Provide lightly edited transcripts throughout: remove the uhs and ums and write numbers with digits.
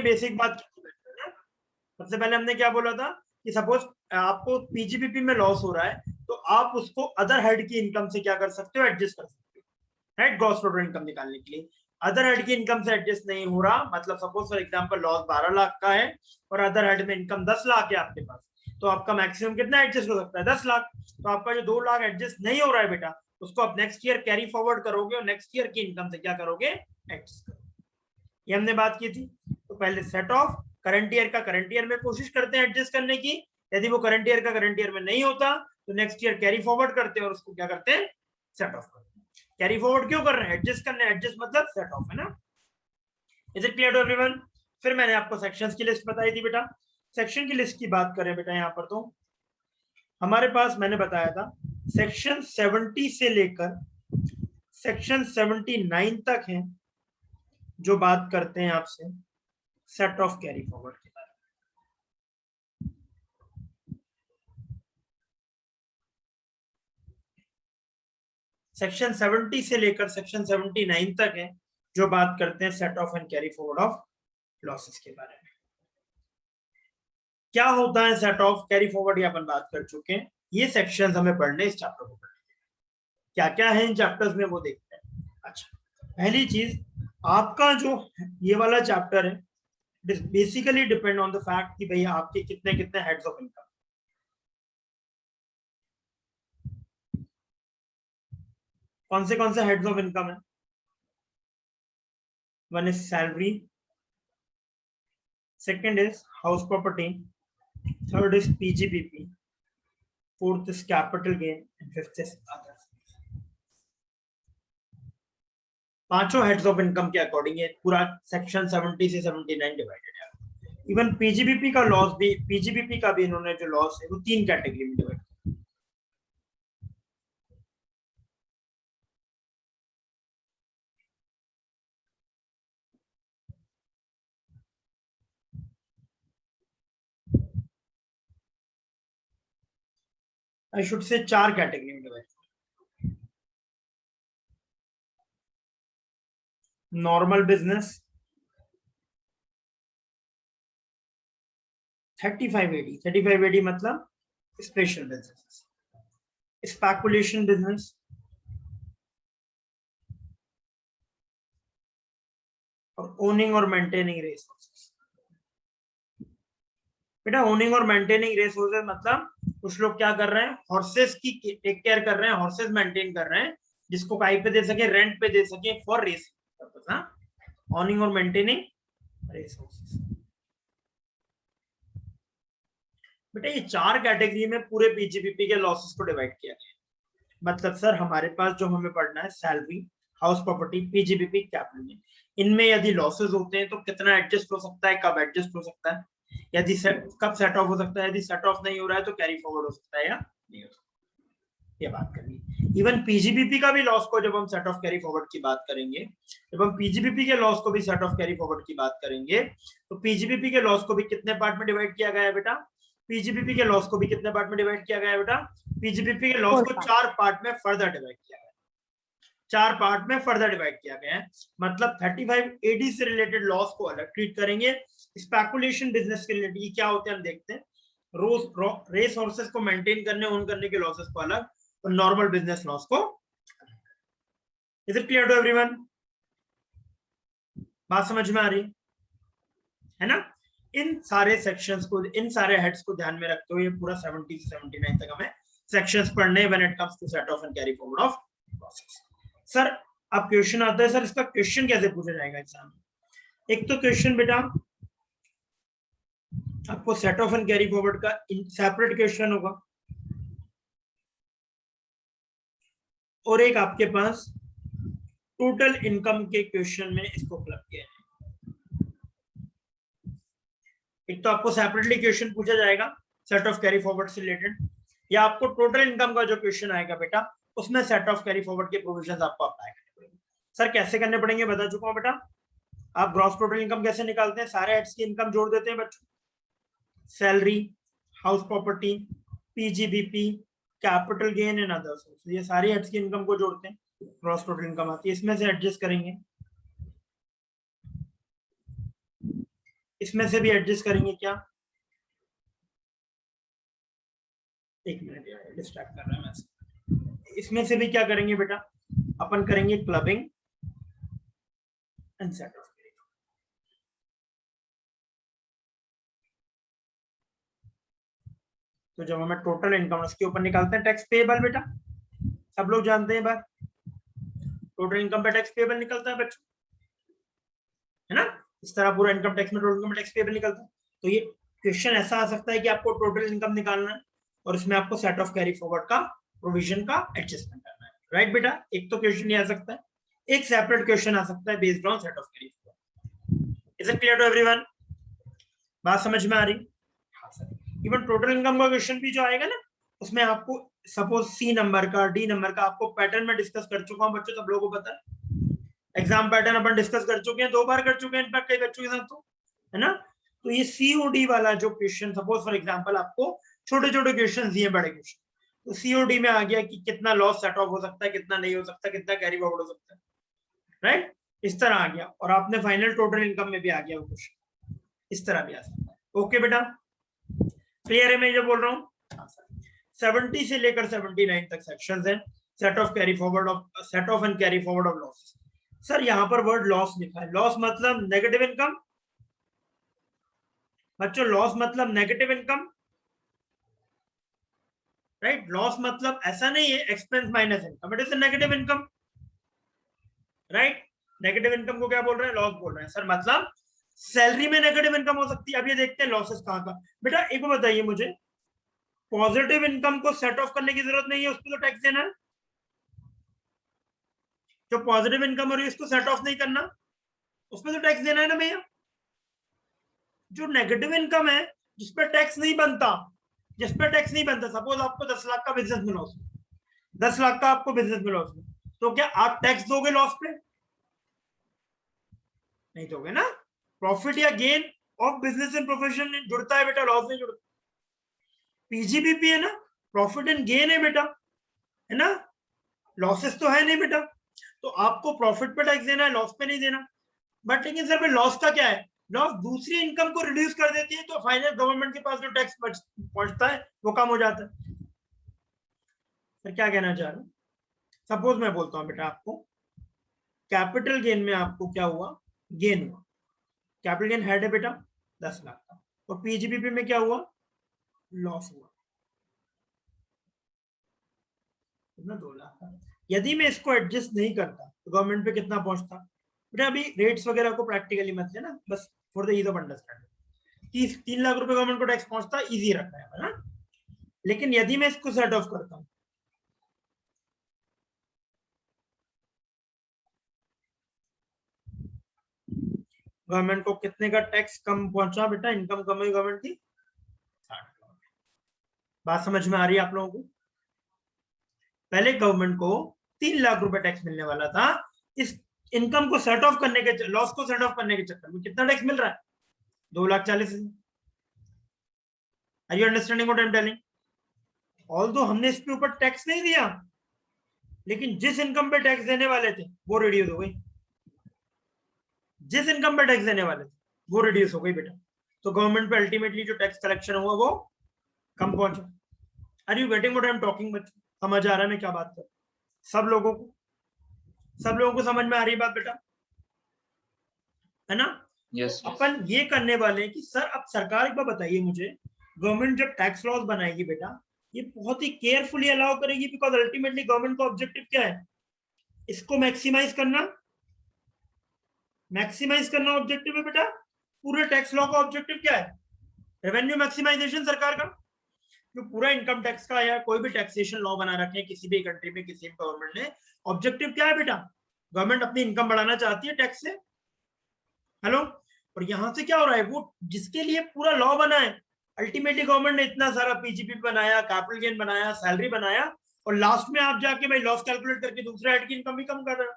Basic बात की थी ना, सबसे पहले हमने क्या बोला था कि सपोज आपको पीजीबीपी में लॉस हो रहा है तो आप उसको अदर हेड की इनकम से क्या कर सकते हो, एडजस्ट कर सकते हो, राइट, ग्रॉस टोटल इनकम निकालने के लिए। अदर हेड की इनकम से एडजस्ट नहीं हो रहा, मतलब suppose for example loss 12 lakh का है और अदर हेड में इनकम 10 लाख है आपके पास, तो आपका मैक्सिमम कितना एडजस्ट हो सकता है, 10 लाख। तो आपका जो 2 लाख एडजस्ट नहीं हो रहा है बेटा, उसको आप नेक्स्ट ईयर कैरी फॉरवर्ड करोगे और नेक्स्ट ईयर की इनकम से क्या करोगे, एडजस्ट करोगे। ये हमने बात की थी। तो पहले सेट ऑफ करंट ईयर का करंट ईयर में कोशिश करते हैं एडजस्ट करने की, यदि वो करंट ईयर का करंट ईयर में नहीं होता तो नेक्स्ट ईयर कैरी फॉरवर्ड करते हैं और उसको क्या करते हैं, सेट ऑफ करते हैं। कैरी फॉरवर्ड क्यों कर रहे हैं, एडजस्ट करने, एडजस्ट मतलब सेट ऑफ, है ना। Is it clear to everyone? फिर मैंने आपको सेक्शंस की लिस्ट बताई थी बेटा। सेक्शन की लिस्ट की बात करें बेटा, यहाँ पर तो हमारे पास मैंने बताया था सेक्शन 70 से लेकर सेक्शन 79 तक है जो बात करते हैं आपसे सेट ऑफ कैरी फॉरवर्ड के बारे में। सेक्शन 70 से लेकर सेक्शन 79 तक है जो बात करते हैं set off and carry forward of losses के बारे में। क्या होता है सेट ऑफ कैरी फॉरवर्ड, ये अपन बात कर चुके हैं। ये सेक्शंस हमें पढ़ने, इस चैप्टर को पढ़ने, क्या क्या है इन चैप्टर्स में वो देखते हैं। अच्छा, पहली चीज, आपका जो ये वाला चैप्टर है basically depend on the fact कि भैया आपके कितने कितने हेड्स ऑफ इनकम। कौन से हेड्स ऑफ इनकम है? One is salary, second is house property, third is PGBP, fourth is capital gain and fifth is others. पांचों हेड्स ऑफ इनकम के अकॉर्डिंग ये पूरा सेक्शन 70 से 79 डिवाइडेड है। इवन पीजीबीपी का लॉस भी, पीजीबीपी का भी इन्होंने जो लॉस है वो 3 कैटेगरी में divide. I should say 4 category में डिवाइड। नॉर्मल बिजनेस 3580 मतलब स्पेशल बिजनेस, स्पेकुलेशन बिजनेस, और ओनिंग और मेंटेनिंग रिसोर्सेज। बेटा ओनिंग और मेंटेनिंग रिसोर्सेज मतलब कुछ लोग क्या कर रहे हैं, हॉर्सेस की टेक केयर कर रहे हैं, हॉर्सेस मेंटेन कर रहे हैं जिसको काई पे दे सके, रेंट पे दे सके फॉर रेसिंग पर्पस। हाँ, ओनिंग और मेंटेनिंग रिसोर्सेज। बेटा ये 4 कैटेगरी में पूरे पीजीबीपी के लॉसेस को डिवाइड किया गया। मतलब सर हमारे पास जो हमें पढ़ना है salary, house property, PGBP, capital, इनमें यदि लॉसेस होते हैं तो कितना एडजस्ट हो सकता है, कब एडजस्ट हो सकता है, यदि कब सेट ऑफ हो सकता है, यदि सेट ऑफ नहीं हो रहा है तो कैरी फॉरवर्ड हो सकता है या नहीं हो सकता, ये बात करनी। इवन पीजीबीपी का भी लॉस को जब हम सेट ऑफ कैरी फॉरवर्ड की बात करेंगे, जब हम पीजीबीपी के लॉस को भी सेट ऑफ कैरी फॉरवर्ड की बात करेंगे तो पीजीबीपी के लॉस को भी कितने पार्ट में डिवाइड किया गया है बेटा, पीजीबीपी के लॉस को भी कितने पार्ट में डिवाइड किया गया है बेटा, पीजीबीपी के लॉस को 4 पार्ट में फर्दर डिवाइड किया गया है, 4 पार्ट में फर्दर डिवाइड किया गया है। मतलब 3580 से रिलेटेड लॉस को अलग ट्रीट करेंगे, स्पेकुलेशन बिजनेस के रिलेटेड क्या होते हैं हम देखते हैं, रेस हॉर्सेस को मेंटेन करने, ओन करने के लॉसेस को अलग, और नॉर्मल बिजनेस लॉस को। Is it clear to everyone? बात समझ में आ रही है ना? इन सारे सेक्शंस को, इन सारे हेड्स को ध्यान में रखते हुए पूरा 70 से 79 तक हमें सेक्शंस पढ़ने when it comes to set off and carry forward of losses. Sir अब क्वेश्चन आता है, सर इसका क्वेश्चन कैसे पूछा जाएगा एग्जाम में? एक तो क्वेश्चन बेटा आपको set off and carry forward का सेपरेट क्वेश्चन होगा, और एक आपके पास टोटल इनकम के क्वेश्चन में इसको क्लब किया है। एक तो आपको सेपरेटली क्वेश्चन पूछा जाएगा सेट ऑफ कैरी फॉरवर्ड से रिलेटेड, या आपको टोटल इनकम का जो क्वेश्चन आएगा बेटा उसमें सेट ऑफ कैरी फॉरवर्ड के प्रोविजंस आपको अप्लाई करने पड़ेंगे। सर कैसे करने पड़ेंगे बता चुका हूं बेटा। आप ग्रॉस टोटल इनकम कैसे निकालते हैं, सारे हेड्स की इनकम जोड़ देते हैं बच्चों, salary, house property, PGBP, capital gain and others, ये सारी हेड्स की इनकम को जोड़ते हैं, ग्रॉस टोटल इनकम आती है, इसमें से एडजस्ट करेंगे, इसमें से भी एडजस्ट करेंगे क्या? एक मिनट यार, डिस्ट्रैक्ट कर रहा है मैं। इसमें से भी क्या करेंगे बेटा? अपन करेंगे क्लबिंग एंड सेट ऑफ। तो जब हमें टोटल इनकम उसके ऊपर निकालते हैं टैक्स पेएबल बेटा, सब लोग जानते हैं बात, टोटल इनकम पे टैक्स पेएबल निकलता है बच्चों, है ना? इस तरह पूरा इनकम टैक्स में टोटल इनकम टैक्स पेएबल निकलता है। तो ये क्वेश्चन ऐसा आ सकता है कि आपको टोटल इनकम निकालना है और इसमें आपको सेट ऑफ कैरी फॉरवर्ड का प्रोविजन का एडजस्टमेंट करना है, राइट बेटा? एक तो क्वेश्चन ये आ सकता है, एक सेपरेट क्वेश्चन आ सकता है based on set off carry forward. Is it clear to everyone? बात समझ में आ रही? हाँ सर। इवन टोटल इनकम का क्वेश्चन भी जो आएगा ना, उसमें आपको सपोज सी नंबर का, डी नंबर का, आपको पैटर्न में डिस्कस कर चुका हूं बच्चों, सब लोगों को पता है एग्जाम पैटर्न अपन डिस्कस कर चुके हैं, 2 बार कर चुके हैं इनफैक्ट कई बच्चों के साथ, तो है ना? तो ये सीओडी वाला जो क्वेश्चन, सपोज फॉर एग्जांपल आपको छोटे छोटे क्वेश्चन दिए, बड़े क्वेश्चन, तो सीओडी में आ गया कि कितना लॉस सेट ऑफ हो सकता है, कितना नहीं हो सकता, कितना कैरी फॉरवर्ड हो सकता है, राइट? इस तरह आ गया। और आपने फाइनल टोटल इनकम में भी आ गया वो क्वेश्चन, इस तरह भी आ सकता है। ओके बेटा, क्लियर है मैं जो बोल रहा हूँ? 70 से लेकर 79 तक सेक्शंस हैं, set off carry forward of, set off and carry forward of loss. Sir यहाँ पर वर्ड लॉस लिखा है, लॉस मतलब नेगेटिव इनकम बच्चों, लॉस मतलब नेगेटिव इनकम, राइट? लॉस मतलब ऐसा नहीं है expense minus income, it is negative income, right? Negative income को क्या बोल रहे हैं? लॉस बोल रहे हैं। सर मतलब सैलरी में नेगेटिव इनकम हो सकती है। अब ये देखते हैं लॉसेस कहाँ का। बेटा एक बार बताइए मुझे, पॉजिटिव इनकम को सेट ऑफ करने की जरूरत नहीं है, उस पर तो टैक्स देना है। जो पॉजिटिव इनकम हो रही है उसको सेट ऑफ नहीं करना, उसमें तो टैक्स देना है ना भैया। जो नेगेटिव इनकम है जिस पर टैक्स नहीं बनता, जिस पर टैक्स नहीं बनता, सपोज आपको 10 लाख का बिजनेस मिला, उसमें 10 लाख का आपको बिजनेस मिला उसमें, तो क्या आप टैक्स दोगे लॉस पे? नहीं दोगे ना। प्रॉफिट या gain of business and profession जुड़ता है बेटा, लॉस नहीं जुड़ता। पीजीबीपी है ना, प्रॉफिट एंड गेन है बेटा, है ना? लॉसेस तो है नहीं बेटा। तो आपको प्रॉफिट पे टैक्स देना है, लॉस पे नहीं देना। बट लेकिन सर लॉस का क्या है? लॉस दूसरी इनकम को रिड्यूस कर देती है, तो फाइनल गवर्नमेंट के पास जो टैक्स पहुंचता है वो कम हो जाता है। सर क्या कहना चाह रहा हूं? सपोज मैं बोलता हूं बेटा आपको, कैपिटल गेन में आपको क्या हुआ? गेन हुआ। कैपिटल गेन हेड है बेटा 10 लाख का, और पीजीबीपी में क्या हुआ? लॉस हुआ ना 2 लाख का। यदि मैं इसको एडजस्ट नहीं करता तो गवर्नमेंट पे कितना पहुंचता बेटा? अभी रेट्स वगैरह को प्रैक्टिकली मत लेना, बस for the ease of understanding. 3 lakh रुपए गवर्नमेंट को टैक्स पहुंचता, इजी रखा है ना? लेकिन यदि मैं इसको सेट ऑफ करता हूं, गवर्नमेंट को कितने का टैक्स कम पहुंचा बेटा? इनकम कम हुई गवर्नमेंट की 60। बात समझ में आ रही है आप लोगों को? पहले गवर्नमेंट को 3 लाख रुपए टैक्स मिलने वाला था, इस इनकम को सेट ऑफ करने के, लॉस को सेट ऑफ करने के चक्कर में कितना टैक्स मिल रहा है? 2,40,000। Are you understanding what I am telling? Although हमने इसके ऊपर टैक्स नहीं दिया, लेकिन जिस इनकम पे टैक्स देने वाले थे वो रिड्यूस हो गई, जिस इनकम पे टैक्स देने वाले थे वो रिड्यूस हो गई बेटा। तो गवर्नमेंट पे अल्टीमेटली जो टैक्स कलेक्शन हुआ वो कम पहुंचा। Are you getting what I am talking बच्चों? समझ आ रहा है मैं क्या बात कर? सब लोगों को, सब लोगों को समझ में आ रही बात बेटा, है ना? यस तो अपन ये करने वाले हैं कि सर अब सरकार, एक बार बताइए मुझे, गवर्नमेंट जब टैक्स लॉस बनाएगी बेटा, ये बहुत ही केयरफुली अलाउ करेगी, बिकॉज अल्टीमेटली गवर्नमेंट का ऑब्जेक्टिव क्या है? इसको मैक्सिमाइज करना, मैक्सिमाइज करना ऑब्जेक्टिव है बेटा। पूरे टैक्स लॉ का ऑब्जेक्टिव क्या है? रेवेन्यू मैक्सिमाइजेशन सरकार का। जो पूरा इनकम टैक्स का या कोई भी टैक्सेशन लॉ बना रखे हैं किसी भी कंट्री में, किसी भी गवर्नमेंट ने, ऑब्जेक्टिव क्या है बेटा? गवर्नमेंट अपनी इनकम बढ़ाना चाहती है टैक्स से। हेलो? और यहां से क्या हो रहा है? वो जिसके लिए पूरा लॉ बना है, अल्टीमेटली गवर्नमेंट ने इतना सारा पीजीपी बनाया, कैपिटल गेन बनाया, सैलरी बनाया, और लास्ट में आप जाके भाई लॉस कैलकुलेट करके दूसरे हेड की इनकम भी कम कर रहे हो,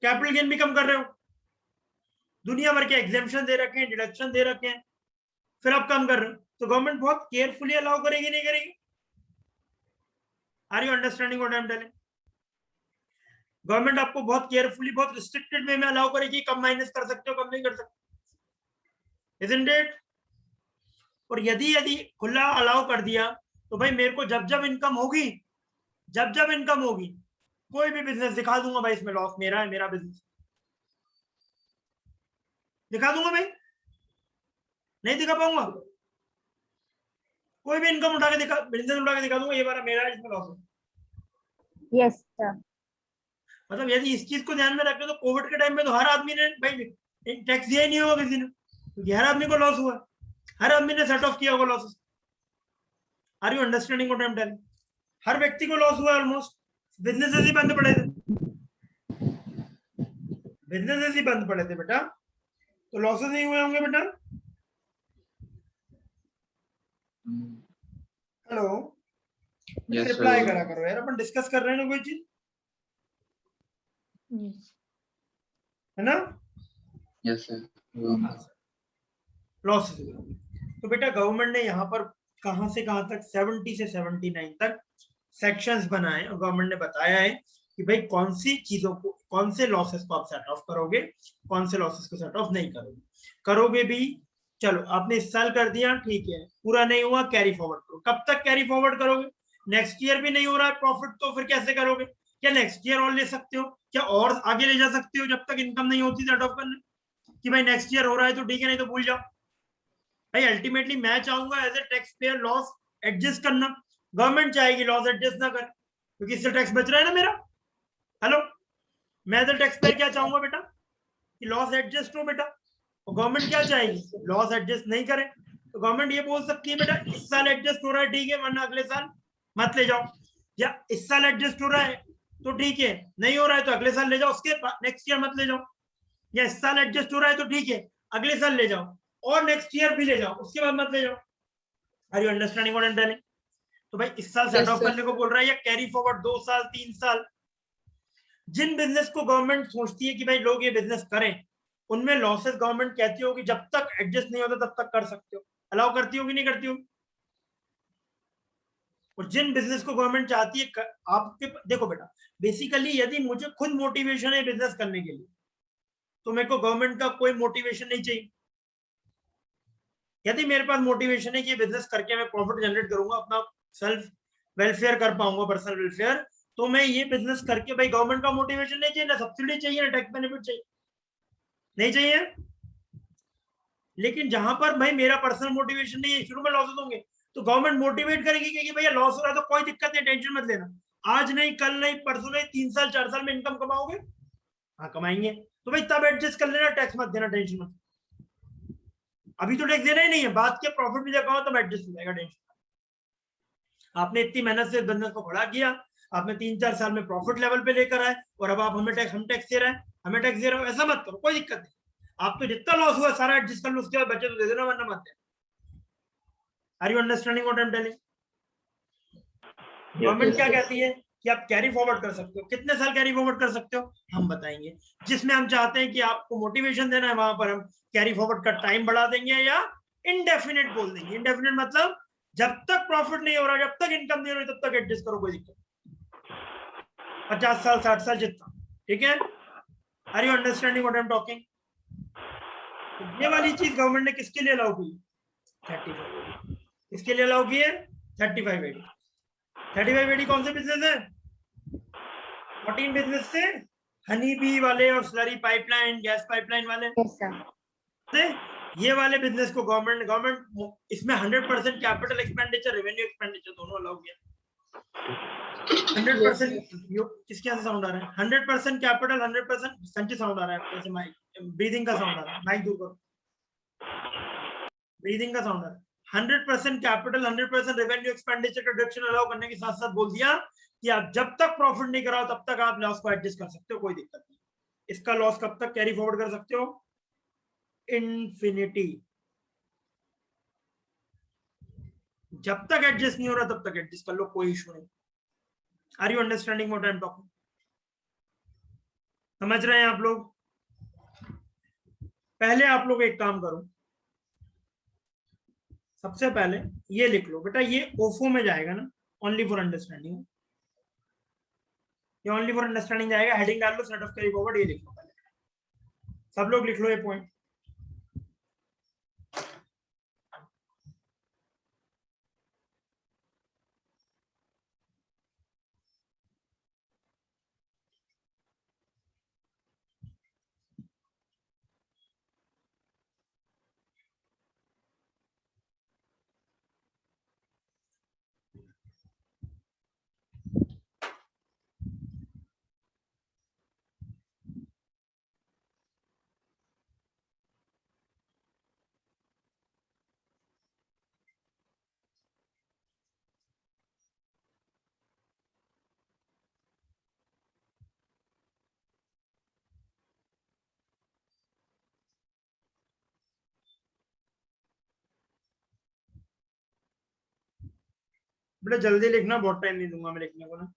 कैपिटल गेन भी कम कर रहे हो, दुनिया भर के एग्जेम्पशन दे रखे हैं, डिडक्शन दे रखे हैं, फिर आप कम कर रहे हो। तो गवर्नमेंट बहुत केयरफुली अलाउ करेगी, नहीं करेगी? Are you understanding what I am telling? Government आपको बहुत केयरफुली, बहुत रिस्ट्रिक्टेड वे में अलाउ करेगी, कम माइनस कर सकते हो, कम नहीं कर सकते। Isn't it? और यदि खुला अलाउ कर दिया तो भाई मेरे को जब जब इनकम होगी, कोई भी बिजनेस दिखा दूंगा भाई इसमें लॉस मेरा है, मेरा बिजनेस दिखा दूंगा भाई, नहीं दिखा पाऊंगा? कोई भी इनकम उठा के दिखा, बिजनेस उठा के दिखा दूंगा ये बार मेरा है, इसमें लॉस है। Yes sir. मतलब यदि इस चीज को ध्यान में रखें तो कोविड के टाइम में तो हर आदमी ने भाई टैक्स दिया ही नहीं होगा किसी ने, क्योंकि हर आदमी को लॉस हुआ, हर आदमी ने सेट ऑफ किया होगा losses. Are you understanding what I am telling? हर व्यक्ति को लॉस हुआ ऑलमोस्ट, बिजनेसेस ही बंद पड़े थे, बिजनेसेस ही बंद पड़े थे बेटा, तो लॉसेस नहीं हुए होंगे बेटा? हेलो, रिप्लाई करा करो यार, अपन डिस्कस कर रहे हैं ना कोई चीज, है ना? Yes sir. लॉसेस। तो बेटा गवर्नमेंट ने यहाँ पर कहां से कहां तक 70 से 79 तक सेक्शंस बनाए और गवर्नमेंट ने बताया है कि भाई कौन सी चीजों को, कौन से लॉसेस को आप सेट ऑफ करोगे, कौन से लॉसेस को सेट ऑफ नहीं करोगे। करोगे भी, चलो आपने इस साल कर दिया ठीक है, पूरा नहीं हुआ कैरी फॉरवर्ड करो। कब तक कैरी फॉरवर्ड करोगे? नेक्स्ट ईयर भी नहीं हो रहा है प्रॉफिट तो फिर कैसे करोगे? क्या नेक्स्ट ईयर और ले सकते हो? क्या और आगे ले जा सकते हो जब तक इनकम नहीं होती सेट ऑफ करने, कि भाई नेक्स्ट ईयर हो रहा है तो ठीक है नहीं तो भूल जाओ। भाई अल्टीमेटली मैं चाहूंगा as a tax payer loss adjust करना, गवर्नमेंट चाहेगी लॉस एडजस्ट ना करे, क्योंकि इससे टैक्स बच रहा है ना मेरा। हेलो, मैं एज ए टैक्स पेयर क्या चाहूंगा बेटा? कि लॉस एडजस्ट हो बेटा। और गवर्नमेंट क्या चाहेगी? लॉस एडजस्ट नहीं करे। तो गवर्नमेंट ये बोल सकती है बेटा इस साल एडजस्ट हो रहा है ठीक है, वरना अगले साल मत ले जाओ, या इस साल एडजस्ट हो रहा है तो ठीक है, नहीं हो रहा है तो अगले साल ले जाओ, उसके नेक्स्ट ईयर मत ले जाओ, या इस साल एडजस्ट हो रहा है तो ठीक है अगले साल ले जाओ और नेक्स्ट ईयर भी ले जाओ, उसके बाद मत ले जाओ। Are you understanding what I am telling? तो भाई इस साल सेट ऑफ करने को बोल रहा है या कैरी फॉरवर्ड 2 साल 3 साल। जिन बिजनेस को गवर्नमेंट सोचती है कि भाई लोग ये बिजनेस करें, उनमें लॉसेस गवर्नमेंट कहती होगी जब तक एडजस्ट नहीं होता तब तक कर सकते हो, अलाउ करती होगी नहीं करती होगी? और जिन बिजनेस को गवर्नमेंट चाहती है आपके, देखो बेटा बेसिकली यदि मुझे खुद मोटिवेशन है बिजनेस करने के लिए तो मेरे को गवर्नमेंट का कोई मोटिवेशन नहीं चाहिए। यदि मेरे पास मोटिवेशन है कि बिजनेस करके मैं प्रॉफिट जनरेट करूंगा, अपना सेल्फ वेलफेयर कर पाऊंगा, पर्सनल वेलफेयर, तो मैं ये बिजनेस करके, भाई गवर्नमेंट का मोटिवेशन नहीं चाहिए, ना सब्सिडी चाहिए, ना टैक्स बेनिफिट चाहिए, नहीं चाहिए। लेकिन जहां पर भाई मेरा पर्सनल मोटिवेशन नहीं है, शुरू में लॉसेस होंगे तो गवर्नमेंट मोटिवेट करेगी कि भैया लॉस हो रहा है तो कोई दिक्कत नहीं, टेंशन मत लेना, आज नहीं कल नहीं परसों नहीं 3 साल 4 साल में इनकम कमाओगे, हाँ कमाएंगे, तो भाई तब एडजस्ट कर लेना, टैक्स मत देना, टेंशन मत। अभी तो टैक्स देना ही नहीं है, बात के प्रॉफिट भी जब तब एडजस्ट हो जाएगा, टेंशन। आपने इतनी मेहनत से बिजनेस को खड़ा किया, आपने 3-4 साल में प्रॉफिट लेवल पे लेकर आए और अब आप हम टैक्स दे रहे हैं, हमें टैक्स दे रहे हो, ऐसा मत करो, कोई दिक्कत नहीं, आप तो जितना लॉस हुआ सारा एडजस्ट कर लो, उसके बाद बचे तो दे देना वरना मत दे। Are you understanding what I am telling? Government क्या कहती है कि आप कैरी फॉरवर्ड कर सकते हो, कितने साल कैरी फॉरवर्ड कर सकते हो हम बताएंगे, जिसमें हम चाहते हैं कि आपको मोटिवेशन देना है वहां पर हम कैरी फॉरवर्ड का टाइम बढ़ा देंगे या इनडेफिनेट बोल देंगे। इनडेफिनेट मतलब जब तक प्रॉफिट नहीं हो रहा, जब तक इनकम नहीं हो रही तब तक एडजस्ट करो, कोई दिक्कत, 50 साल 60 साल जितना, ठीक है? Are you understanding what I am talking? ये वाली चीज गवर्नमेंट ने किसके लिए अलाउ की? 35, किसके लिए अलाउ की है? 3580। 3580 कौन से बिजनेस है? 14 बिजनेस से हनी बी वाले और स्लरी पाइपलाइन, गैस पाइपलाइन वाले, यस सर। ये वाले बिजनेस को गवर्नमेंट इसमें 100% कैपिटल एक्सपेंडिचर, रेवेन्यू एक्सपेंडिचर दोनों अलाउ किया। 100% किसके यहाँ से साउंड आ रहा है? 100% कैपिटल, 100% संची साउंड आ रहा है जैसे माइक, ब्रीदिंग का साउंड आ रहा है, माइक दूर करो, ब्रीदिंग का साउंड आ रहा है। 100% कैपिटल, 100% रेवेन्यू एक्सपेंडिचर का डिडक्शन अलाउ करने के साथ साथ बोल दिया कि आप जब तक प्रॉफिट नहीं कराओ तब तक आप लॉस को एडजस्ट कर सकते हो, कोई दिक्कत नहीं। इसका लॉस कब तक कैरी फॉरवर्ड कर सकते हो? इन्फिनिटी। जब तक एडजस्ट नहीं हो रहा तब तक एडजस्ट कर लो, कोई इशू नहीं। Are you understanding what I am talking? समझ रहे हैं आप लोग? पहले आप लोग एक काम करो, सबसे पहले ये लिख लो बेटा, ये ओफो में जाएगा ना, ओनली फॉर अंडरस्टैंडिंग, ये ओनली फॉर अंडरस्टैंडिंग जाएगा, हेडिंग डाल लो सेट ऑफ कैरी फॉरवर्ड, ये लिख लो पहले, सब लोग लिख लो ये पॉइंट। बेटा जल्दी लिखना, बहुत टाइम नहीं दूंगा मैं लिखने को ना।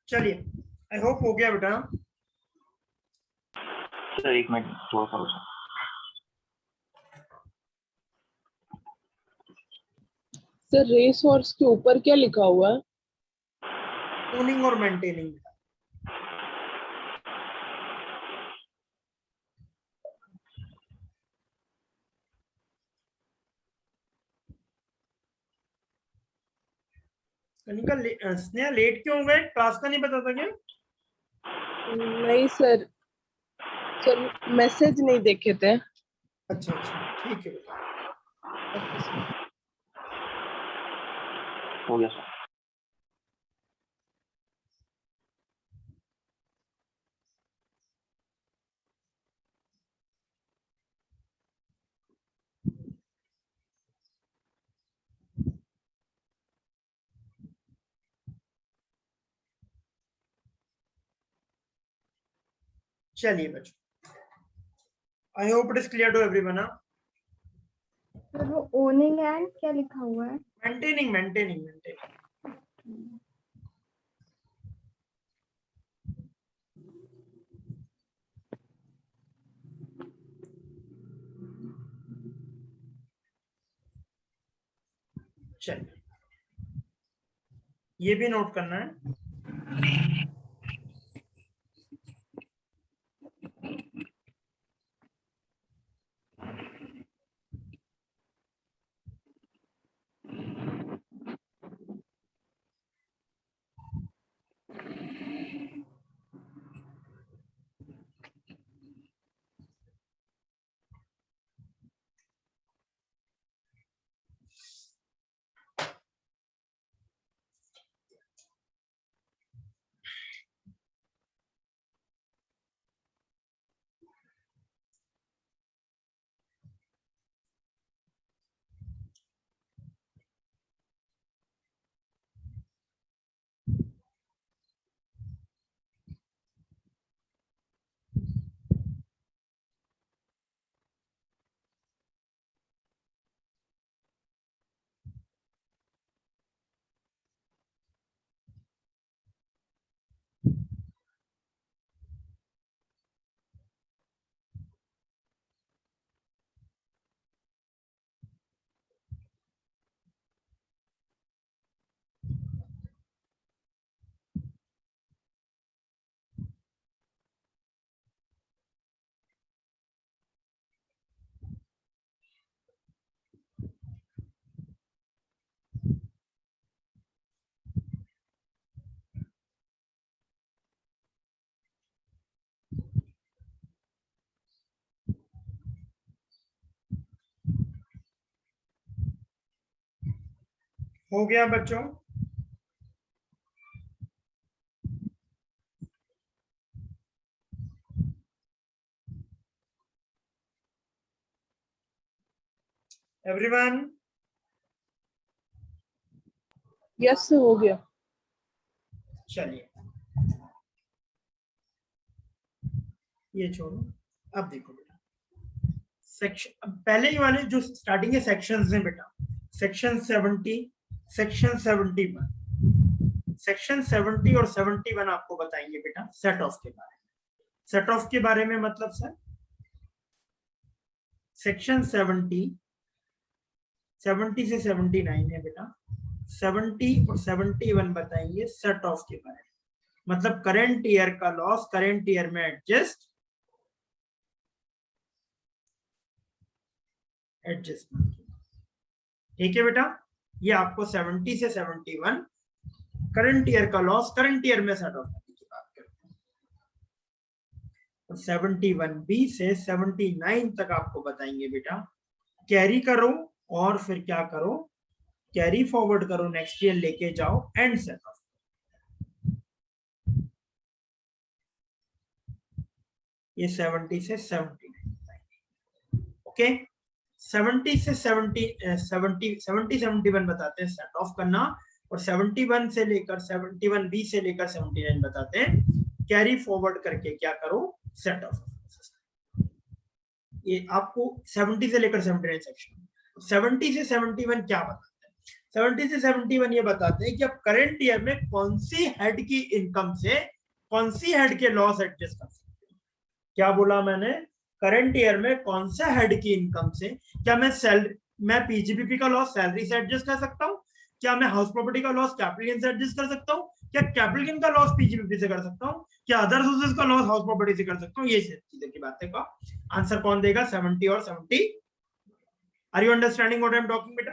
चलिए, आई होप हो गया बेटा। सर एक मिनट थोड़ा सा रुको। सर रेस हॉर्स के ऊपर क्या लिखा हुआ है? टूनिंग और मेंटेनिंग। कनिका स्नेहा लेट क्यों हो गए? क्लास का नहीं पता था क्या? नहीं सर, सर मैसेज नहीं देखे थे। अच्छा अच्छा, ठीक है बेटा। Okay sir. हो गया सर। चलिए बच्चों, I hope it is clear to everyone. Sir वो ओनिंग एंड क्या लिखा हुआ है? Maintaining maintaining maintaining. चलिए, ये भी नोट करना है। हो गया बच्चों? एवरीवन? यस सर, हो गया। चलिए, ये छोड़ो, अब देखो बेटा सेक्शन, पहले ही वाले जो स्टार्टिंग के सेक्शंस हैं बेटा, सेक्शन 70, सेक्शन 71, सेक्शन 70 और 71 आपको बताएंगे बेटा सेट ऑफ के बारे में। सेट ऑफ के बारे में मतलब सर सेक्शन 70 से 79 है बेटा, 70 और 71 बताएंगे सेट ऑफ के बारे में, मतलब करंट ईयर का लॉस करंट ईयर में एडजस्टमेंट। ठीक है बेटा, ये आपको 70 से 71 करंट ईयर का लॉस करंट ईयर में सेट ऑफ करने की बात करते हैं। और 71B से 79 तक आपको बताएंगे बेटा कैरी करो और फिर क्या करो, कैरी फॉरवर्ड करो, नेक्स्ट ईयर लेके जाओ एंड सेट ऑफ। ये 70 से 79। ओके, 70 से 71 बताते हैं सेट ऑफ करना, और 71 से लेकर 71B से लेकर 79 बताते हैं कैरी फॉरवर्ड करके क्या करो, सेट ऑफ। ये आपको 70 से लेकर 79 सेक्शन। 70 से 71 क्या बताते हैं, 70 से 71 ये बताते हैं कि आप करंट ईयर में कौन सी हेड की इनकम से कौन सी हेड के लॉस एडजस्ट कर सकते हैं। क्या बोला मैंने, करंट ईयर में कौन सा हेड की इनकम से, क्या मैं पीजीबीपी का लॉस सैलरी से एडजस्ट कर सकता हूँ, क्या मैं हाउस प्रॉपर्टी का लॉस कैपिटल गेन से एडजस्ट कर सकता हूँ, क्या कैपिटल गेन का लॉस पीजीबीपी से कर सकता हूँ, क्या अदर सोर्सेज का लॉस हाउस प्रॉपर्टी से कर सकता हूँ। ये चीजें की बातें का आंसर कौन देगा, 70 और 70। Are you understanding what I am talking बेटा।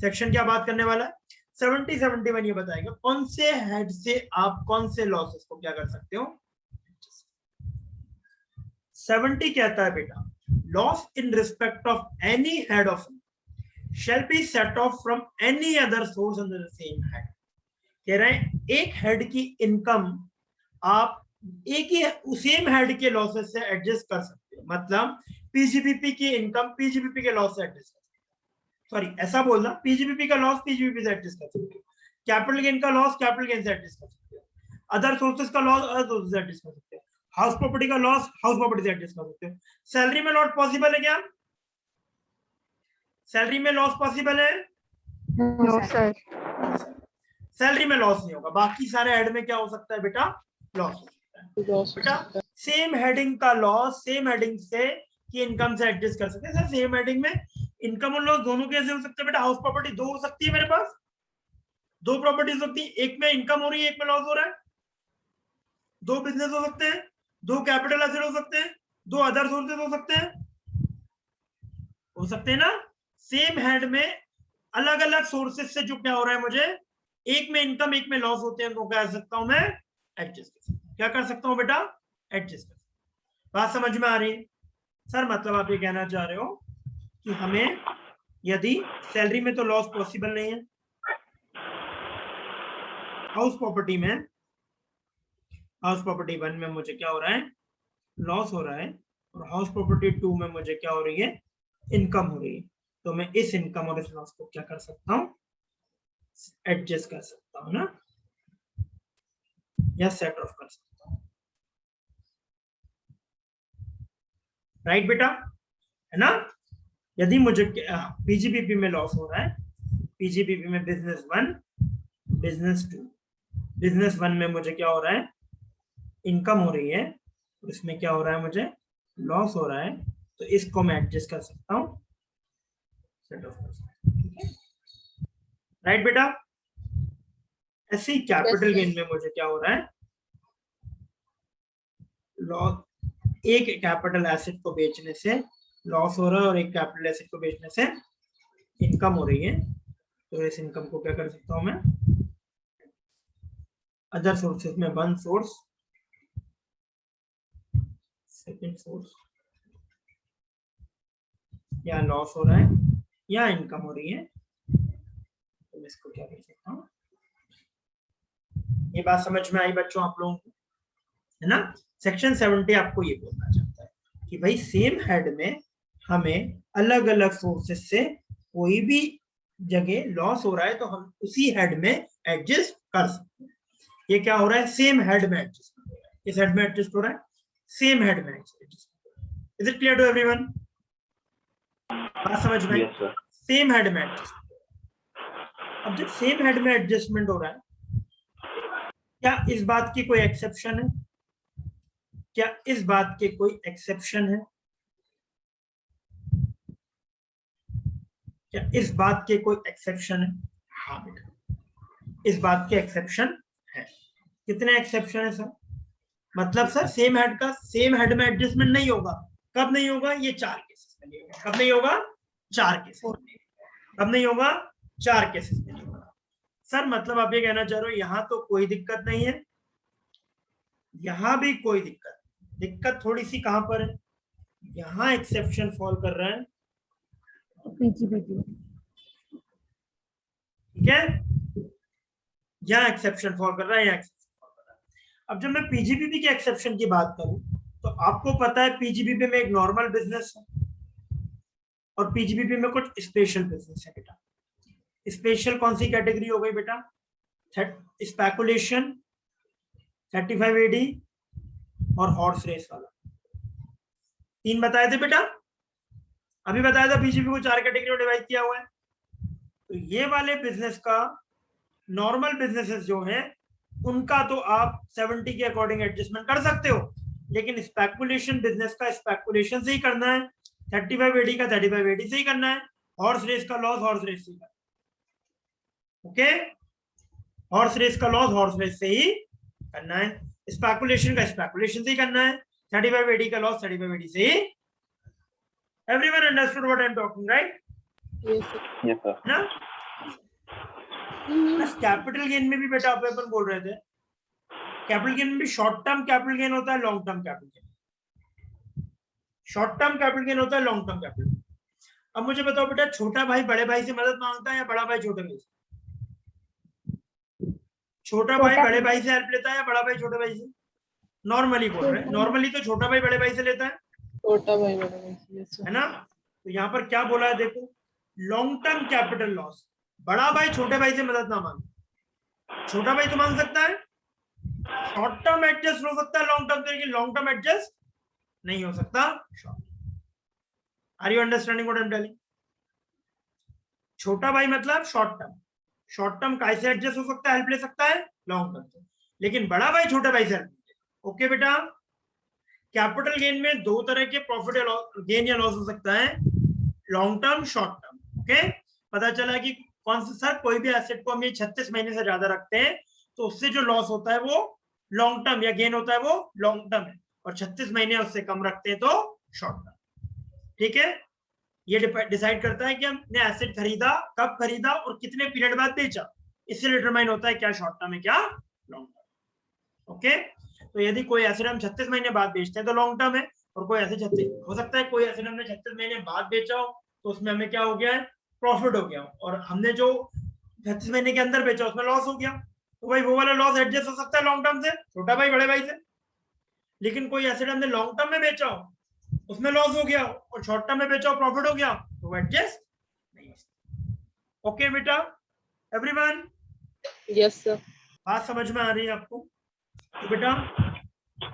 सेक्शन क्या बात करने वाला है, 70 71 ये बताएगा कौन से हेड से आप कौन से लॉसेस को क्या कर सकते हो। 70 कहता है बेटा loss in respect of any head of shall be set off from any other source under the same head। कह रहे हैं एक हेड की इनकम आप एक ही सेम हेड के लॉसेस से एडजस्ट कर सकते हो, मतलब पीजीबीपी की इनकम पीजीबीपी के लॉस से एडजस्ट कर सकते हो, सॉरी ऐसा बोलना, पीजीबीपी का लॉस पीजीबीपी से एडजस्ट कर सकते हो, कैपिटल गेन का लॉस कैपिटल गेन से एडजस्ट कर सकते हो, अदर सोर्सेज का लॉस अदर सोर्सेज से एडजस्ट कर सकते हो, हाउस प्रॉपर्टी का लॉस हाउस प्रॉपर्टी से एडजस्ट कर सकते हो। सैलरी में लॉस पॉसिबल है क्या, सैलरी में लॉस पॉसिबल है, नो सर। सैलरी में लॉस नहीं होगा, बाकी सारे हेड में क्या हो सकता है बेटा, लॉस हो सकता है। लॉस बेटा सेम हेडिंग का लॉस सेम हेडिंग से की इनकम से एडजस्ट कर सकते हैं सर। सेम हेडिंग में इनकम और लॉस दोनों कैसे हो सकते हैं बेटा, हाउस प्रॉपर्टी दो हो सकती है मेरे पास, दो प्रॉपर्टीज होती है, एक में इनकम हो रही है एक में लॉस हो रहा है, दो बिजनेस हो सकते हैं, दो कैपिटल एसेट हो सकते हैं, दो अदर सोर्सेज हो सकते हैं ना। सेम हेड में अलग अलग सोर्सेज से जो क्या हो रहा है, मुझे एक में इनकम एक में लॉस होते हैं, तो क्या कर सकता हूं मैं, एडजस्ट कर सकता हूं। क्या कर सकता हूं बेटा, एडजस्ट कर सकता हूं। बात समझ में आ रही है सर, मतलब आप ये कहना चाह रहे हो कि हमें यदि सैलरी में तो लॉस पॉसिबल नहीं है, हाउस प्रॉपर्टी में हाउस प्रॉपर्टी 1 में मुझे क्या हो रहा है, लॉस हो रहा है, और हाउस प्रॉपर्टी 2 में मुझे क्या हो रही है, इनकम हो रही है, तो मैं इस इनकम और इस लॉस को क्या कर सकता हूं, एडजस्ट कर सकता हूं ना, या सेट ऑफ कर सकता हूं, राइट बेटा, है ना। यदि मुझे पीजीबीपी में लॉस हो रहा है, पीजीबीपी में बिजनेस 1 बिजनेस 2, बिजनेस 1 में मुझे क्या हो रहा है, इनकम हो रही है, और इसमें क्या हो रहा है, मुझे लॉस हो रहा है, तो इसको मैं एडजस्ट कर सकता हूं, सेट ऑफ कर सकता हूं, ठीक है राइट बेटा। ऐसे ही कैपिटल गेन में मुझे क्या हो रहा है, लॉस, एक कैपिटल एसेट को बेचने से लॉस हो रहा है और एक कैपिटल एसेट को बेचने से इनकम हो रही है, तो इस इनकम को क्या कर सकता हूं मैं, अदर सोर्सेज में वन सोर्स सेकंड सोर्स, या लॉस हो रहा है या इनकम हो रही है, तो मैं इसको क्या कर सकता हूँ। ये बात समझ में आई बच्चों आप लोगों को, है ना। सेक्शन 70 आपको ये बोलना चाहता है कि भाई सेम हेड में हमें अलग अलग सोर्सेस से कोई भी जगह लॉस हो रहा है तो हम उसी हेड में एडजस्ट कर सकते हैं। ये क्या हो रहा है, सेम हेड में एडजस्ट हो रहा है, किस हेड में एडजस्ट हो रहा है, सेम हेड में adjustment. Is it clear to everyone? बात समझ में? Yes, sir. सेम हेड में एडजस्टमेंट। अब जब सेम हेड में एडजस्टमेंट हो रहा है, क्या इस बात की कोई एक्सेप्शन है? क्या इस बात के कोई एक्सेप्शन है? क्या इस बात के कोई एक्सेप्शन है? हाँ बेटा, इस बात के एक्सेप्शन है। कितने एक्सेप्शन है सर? मतलब सर सेम हेड में एडजस्टमेंट नहीं होगा। कब नहीं होगा? ये 4 केसेस में नहीं होगा। कब नहीं होगा? 4 केसेस में। कब नहीं होगा? 4 केसेस में नहीं होगा। सर मतलब आप ये कहना चाह रहे हो यहां तो कोई दिक्कत नहीं है, यहां भी कोई दिक्कत थोड़ी सी कहां पर है? यहां एक्सेप्शन फॉल कर रहा है, PGBP. ठीक है? यहां एक्सेप्शन फॉल कर रहा है, यहां एक्सेप्शन फॉल कर रहा है। अब जब मैं पीजीबीपी के एक्सेप्शन की बात करूं, तो आपको पता है पीजीबीपी में एक नॉर्मल बिजनेस है और पीजीबीपी में कुछ स्पेशल बिजनेस है बेटा। स्पेशल कौन सी कैटेगरी हो गई बेटा? स्पेकुलेशन, 35 एडी और हॉर्स रेस वाला। 3 बताए थे बेटा, अभी बताया था पीजीबी को 4 कैटेगरी में डिवाइड किया हुआ है। तो ये वाले बिजनेस का नॉर्मल बिजनेसेस जो है उनका तो आप 70 के अकॉर्डिंग एडजस्टमेंट कर सकते हो, लेकिन स्पेकुलेशन बिजनेस का स्पेकुलेशन से ही करना है, 35 एडी का 35 एडी से ही करना है, हॉर्स रेस का लॉस हॉर्स रेस से ही करना है। ओके, हॉर्स रेस का लॉस हॉर्स रेस से ही करना है, स्पेकुलेशन का स्पेकुलेशन से ही करना है, 35 एडी का लॉस 35 एडी से ही। Everyone understood what I am talking, right? Yes, sir. Yes, sir. ना? बस कैपिटल गेन में भी बेटा आप अपन बोल रहे थे, कैपिटल गेन में भी शॉर्ट टर्म कैपिटल गेन होता है, long term capital gain. Short term capital gain होता है, लॉन्ग टर्म कैपिटल गेन। अब मुझे बताओ बेटा, छोटा भाई बड़े भाई से मदद मांगता है या बड़ा भाई छोटे भाई से? छोटा भाई बड़े भाई से हेल्प लेता है या बड़ा भाई छोटे भाई से? नॉर्मली बोल रहे हैं, नॉर्मली तो छोटा भाई बड़े भाई से लेता है, छोटा भाई बड़ा भाई, yes, sir. है ना? तो यहाँ पर क्या बोला है देखो, लॉन्ग टर्म कैपिटल लॉस, बड़ा भाई छोटे भाई से मदद ना मांगे। छोटा भाई तो मांग सकता है, शॉर्ट टर्म एडजस्ट हो सकता है लॉन्ग टर्म, लेकिन लॉन्ग टर्म एडजस्ट नहीं हो सकता short. Are you understanding what I am telling? छोटा भाई मतलब शॉर्ट टर्म कैसे एडजस्ट हो सकता है, हेल्प ले सकता है लॉन्ग टर्म से, लेकिन बड़ा भाई छोटे भाई से हेल्प। ओके बेटा, कैपिटल गेन में 2 तरह के प्रॉफिट या गेन या लॉस हो सकता है, long term, short term. Okay, पता चला कि कौन सा सर कोई भी एसेट को हम ये 36 महीने से ज्यादा रखते हैं तो उससे जो लॉस होता है वो लॉन्ग टर्म, या गेन होता है वो लॉन्ग टर्म है, और 36 महीने उससे कम रखते हैं तो शॉर्ट टर्म। ठीक है, ये डिसाइड करता है कि हमने एसेट खरीदा, कब खरीदा और कितने पीरियड बाद बेचा, इससे डिटरमाइन होता है क्या शॉर्ट टर्म है क्या लॉन्ग टर्म। ओके, तो यदि कोई एसेट हम 36 महीने बाद बेचते हैं तो लॉन्ग टर्म है, और कोई ऐसे 36 हो सकता है कोई एसेट हमने 36 महीने बाद बेचा हो तो उसमें हमें क्या हो गया है, प्रॉफिट हो गया, और हमने जो 36 महीने के अंदर बेचा उसमें लॉस हो गया, तो भाई वो वाला लॉस एडजस्ट हो सकता है लॉन्ग टर्म से, छोटा भाई बड़े भाई से। लेकिन कोई एसेट हमने लॉन्ग टर्म में बेचा हो उसमें लॉस हो गया और शॉर्ट टर्म में बेचा हो प्रॉफिट हो गया, तो वो एडजस्ट नहीं हो सकता। ओके बेटा, एवरीवन Yes, sir. बात समझ में आ रही है आपको? तो बेटा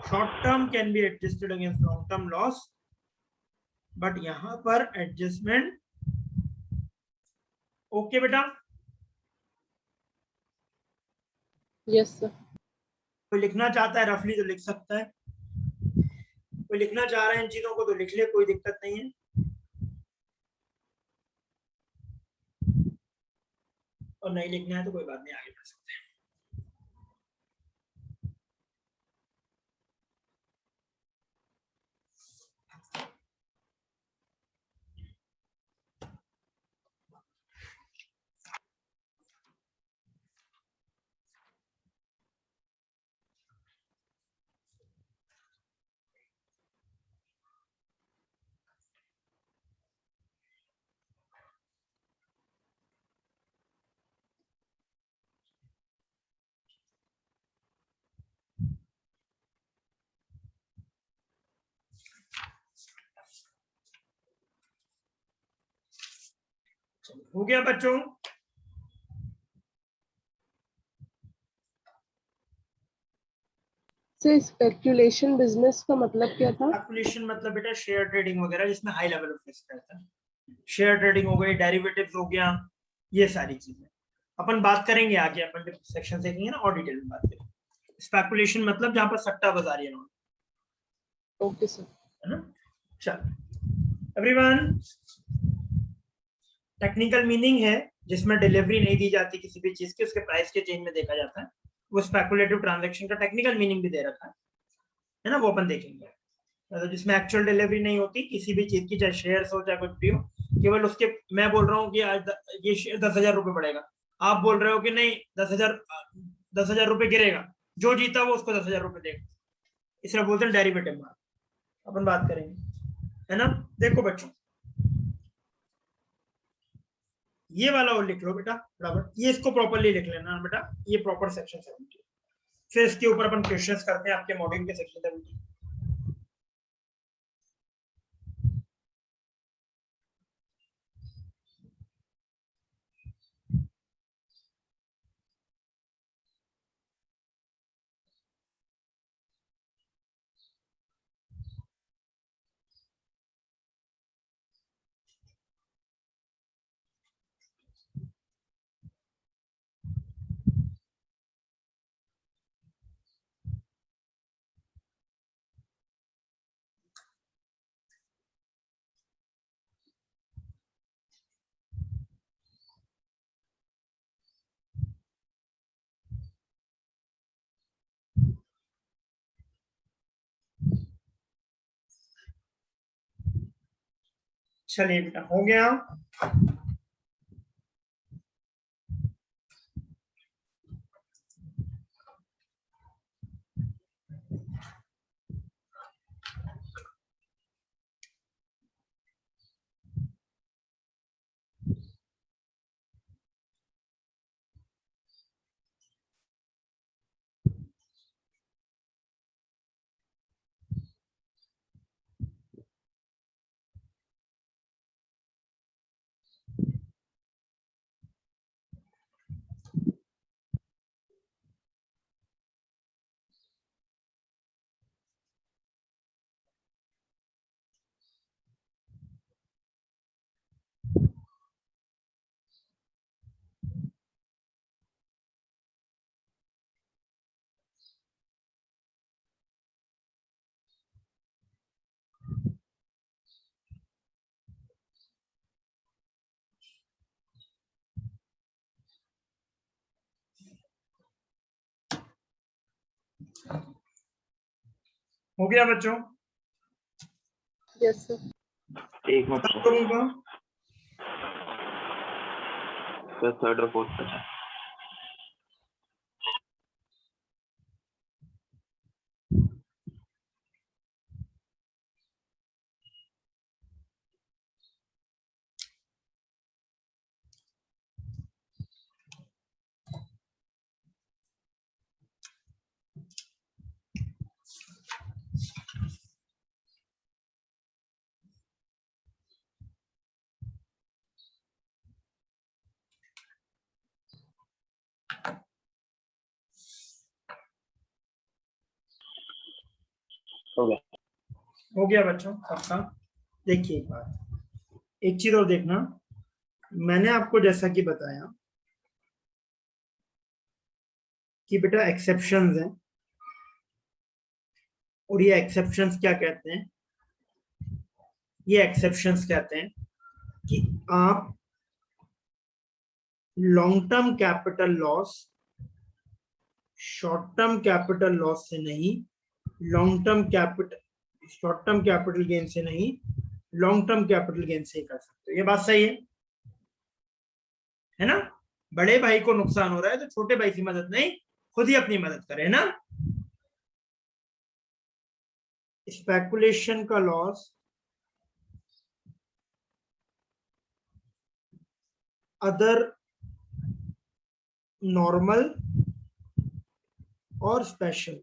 short term can be adjusted against long term loss, but यहां पर एडजस्टमेंट। ओके बेटा, Yes, sir. कोई लिखना चाहता है रफली तो लिख सकता है, कोई लिखना चाह रहा है इन चीजों को तो लिख ले, कोई दिक्कत नहीं है, और नहीं लिखना है तो कोई बात नहीं, आगे बढ़ सकते हैं। हो गया बच्चों? से स्पेक्यूलेशन बिजनेस का मतलब क्या था? स्पेकुलेशन मतलब बेटा शेयर ट्रेडिंग वगैरह जिसमें हाई लेवल ऑफ रिस्क रहता है। शेयर ट्रेडिंग हो गई, डेरिवेटिव्स हो गया, ये सारी चीजें अपन बात करेंगे आगे, अपन जब सेक्शन देखेंगे ना और डिटेल में बात करेंगे। स्पेकुलेशन मतलब जहां पर सट्टा बाजारी है, ओके सर। है ना। चल एवरीवन, टेक्निकल मीनिंग है जिसमें डिलीवरी नहीं दी जाती किसी भी चीज की, उसके प्राइस के चेंज में देखा जाता है, वो स्पेकुलेटिव ट्रांजैक्शन का टेक्निकल मीनिंग भी दे रखा है ना, वो अपन देखेंगे। तो जिसमें एक्चुअल डिलीवरी नहीं होती किसी भी चीज की, चाहे शेयर्स हो चाहे कुछ भी हो, केवल उसके, मैं बोल रहा हूँ कि आज ये शेयर 10,000 रुपए पड़ेगा, आप बोल रहे हो कि नहीं 10,000 रुपए गिरेगा, जो जीता वो उसको 10,000 रुपए देगा, इसलिए बोलते हैं डेरिवेटिव मार्केट। अपन बात करेंगे, है ना। देखो बच्चों, ये वाला और लिख लो बेटा बराबर, ये इसको प्रॉपरली लिख लेना बेटा, ये प्रॉपर सेक्शन 70। फिर इसके ऊपर अपन क्वेश्चंस करते हैं आपके मॉड्यूल के सेक्शन 70। चलिए बेटा, हो गया। हो गया बच्चों? Yes sir. एक मिनट सब लोगों का सर, थर्ड और फोर्थ बचा। हो गया। हो गया बच्चों सबका। देखिए एक बात, एक चीज और देखना, मैंने आपको जैसा कि बताया कि बेटा एक्सेप्शंस हैं, और ये एक्सेप्शंस क्या कहते हैं, ये एक्सेप्शंस कहते हैं कि आप long term capital loss short term capital loss से नहीं, long term capital short term capital gain से नहीं, लॉन्ग टर्म कैपिटल गेन से ही कर सकते हो। ये बात सही है ना। बड़े भाई को नुकसान हो रहा है तो छोटे भाई की मदद नहीं, खुद ही अपनी मदद करे, है ना। स्पेकुलेशन का लॉस अदर नॉर्मल और स्पेशल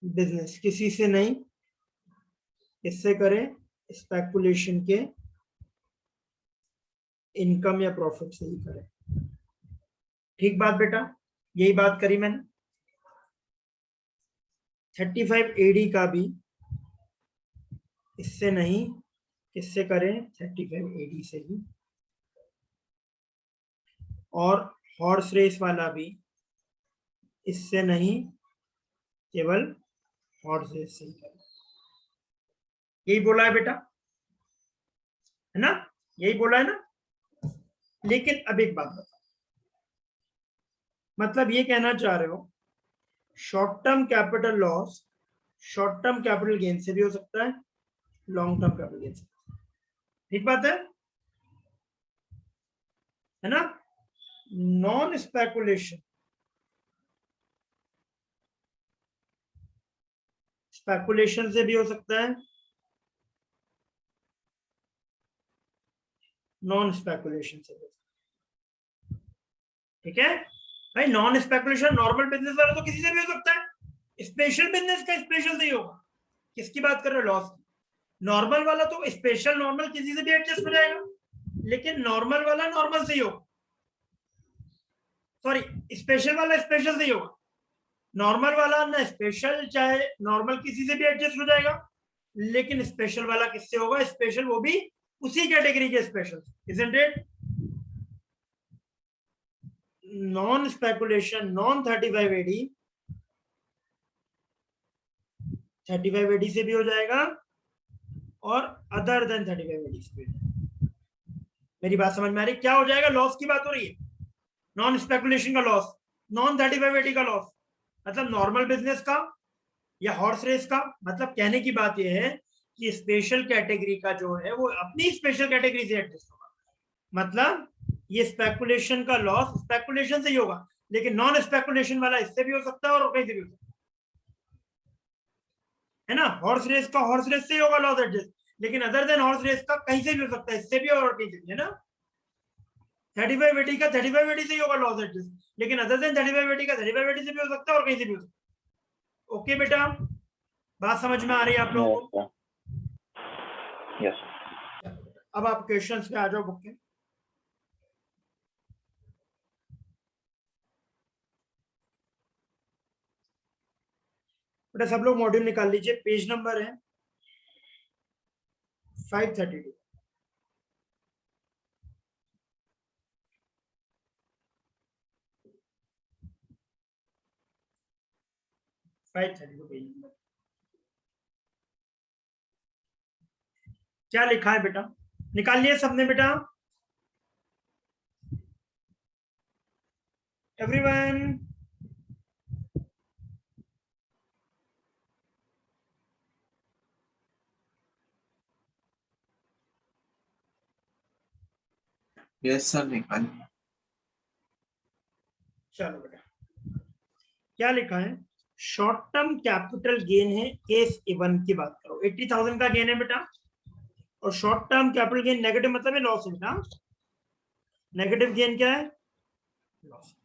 बिजनेस किसी से नहीं, इससे करें स्पेकुलेशन के इनकम या प्रॉफिट से ही करें। ठीक बात बेटा, यही बात करी मैंने। 35 AD का भी इससे नहीं, किससे करें, 35 AD से ही, और हॉर्स रेस वाला भी इससे नहीं, केवल हॉर्स रेस से ही करें। यही बोला है बेटा, है ना, यही बोला है ना। लेकिन अब एक बात बताओ, मतलब ये कहना चाह रहे हो short term capital loss short term capital gain से भी हो सकता है, लॉन्ग टर्म कैपिटल गेन से, ठीक बात है ना। नॉन स्पेकुलेशन स्पेकुलेशन से भी हो सकता है, नॉन स्पेकुलेशन से भी, ठीक है भाई। नॉन स्पेकुलेशन नॉर्मल बिजनेस वाला तो किसी से भी हो सकता है, स्पेशल बिजनेस का स्पेशल से ही होगा। किसकी बात कर रहे हो, लॉस की। नॉर्मल वाला तो स्पेशल नॉर्मल किसी से भी एडजस्ट हो जाएगा, लेकिन नॉर्मल वाला नॉर्मल से ही होगा, सॉरी स्पेशल वाला स्पेशल से ही होगा। नॉर्मल वाला ना स्पेशल चाहे नॉर्मल किसी से भी एडजस्ट हो जाएगा, लेकिन स्पेशल वाला किससे होगा, स्पेशल वो भी उसी कैटेगरी के special, isn't it. Non speculation non 35 AD 35 AD से भी हो जाएगा, और अदर देन 35 एडी से भी हो जाएगा। मेरी बात समझ में आ रही, क्या हो जाएगा, लॉस की बात हो रही है, नॉन स्पेकुलेशन का लॉस, नॉन 35 एडी का लॉस, मतलब नॉर्मल बिजनेस का या हॉर्स रेस का। मतलब कहने की बात यह है कि स्पेशल कैटेगरी का जो है वो अपनी स्पेशल कैटेगरी से एडजस्ट होगा। मतलब ये स्पेकुलेशन का लॉस स्पेकुलेशन से ही होगा, लेकिन नॉन स्पेकुलेशन वाला इससे भी हो सकता है और कहीं से भी हो सकता है ना। हॉर्स रेस का हॉर्स रेस से ही होगा लॉस एडजस्ट, लेकिन अदर देन हॉर्स रेस का कहीं से भी हो सकता है, इससे भी और कहीं से भी, है ना। 35 एटी का 35 एटी से ही होगा लॉस एडजस्ट, लेकिन अदर देन 35 एटी का 35 एटी से भी हो सकता है और कहीं से भी हो सकता है। ओके बेटा, बात समझ में आ रही है आप लोगों को? यस। अब आप क्वेश्चंस पे आ जाओ बुक के। बेटा सब लोग मॉड्यूल निकाल लीजिए, पेज नंबर है 532। पेज नंबर क्या लिखा है बेटा, निकाल लिए सबने बेटा, एवरीवन? यस सर, निकाल। चलो बेटा, क्या लिखा है, शॉर्ट टर्म कैपिटल गेन है केस इवन की बात करो, 80,000 का गेन है बेटा, और short term capital gain negative मतलब है लॉस है बेटा। नेगेटिव गेन क्या है, लॉस।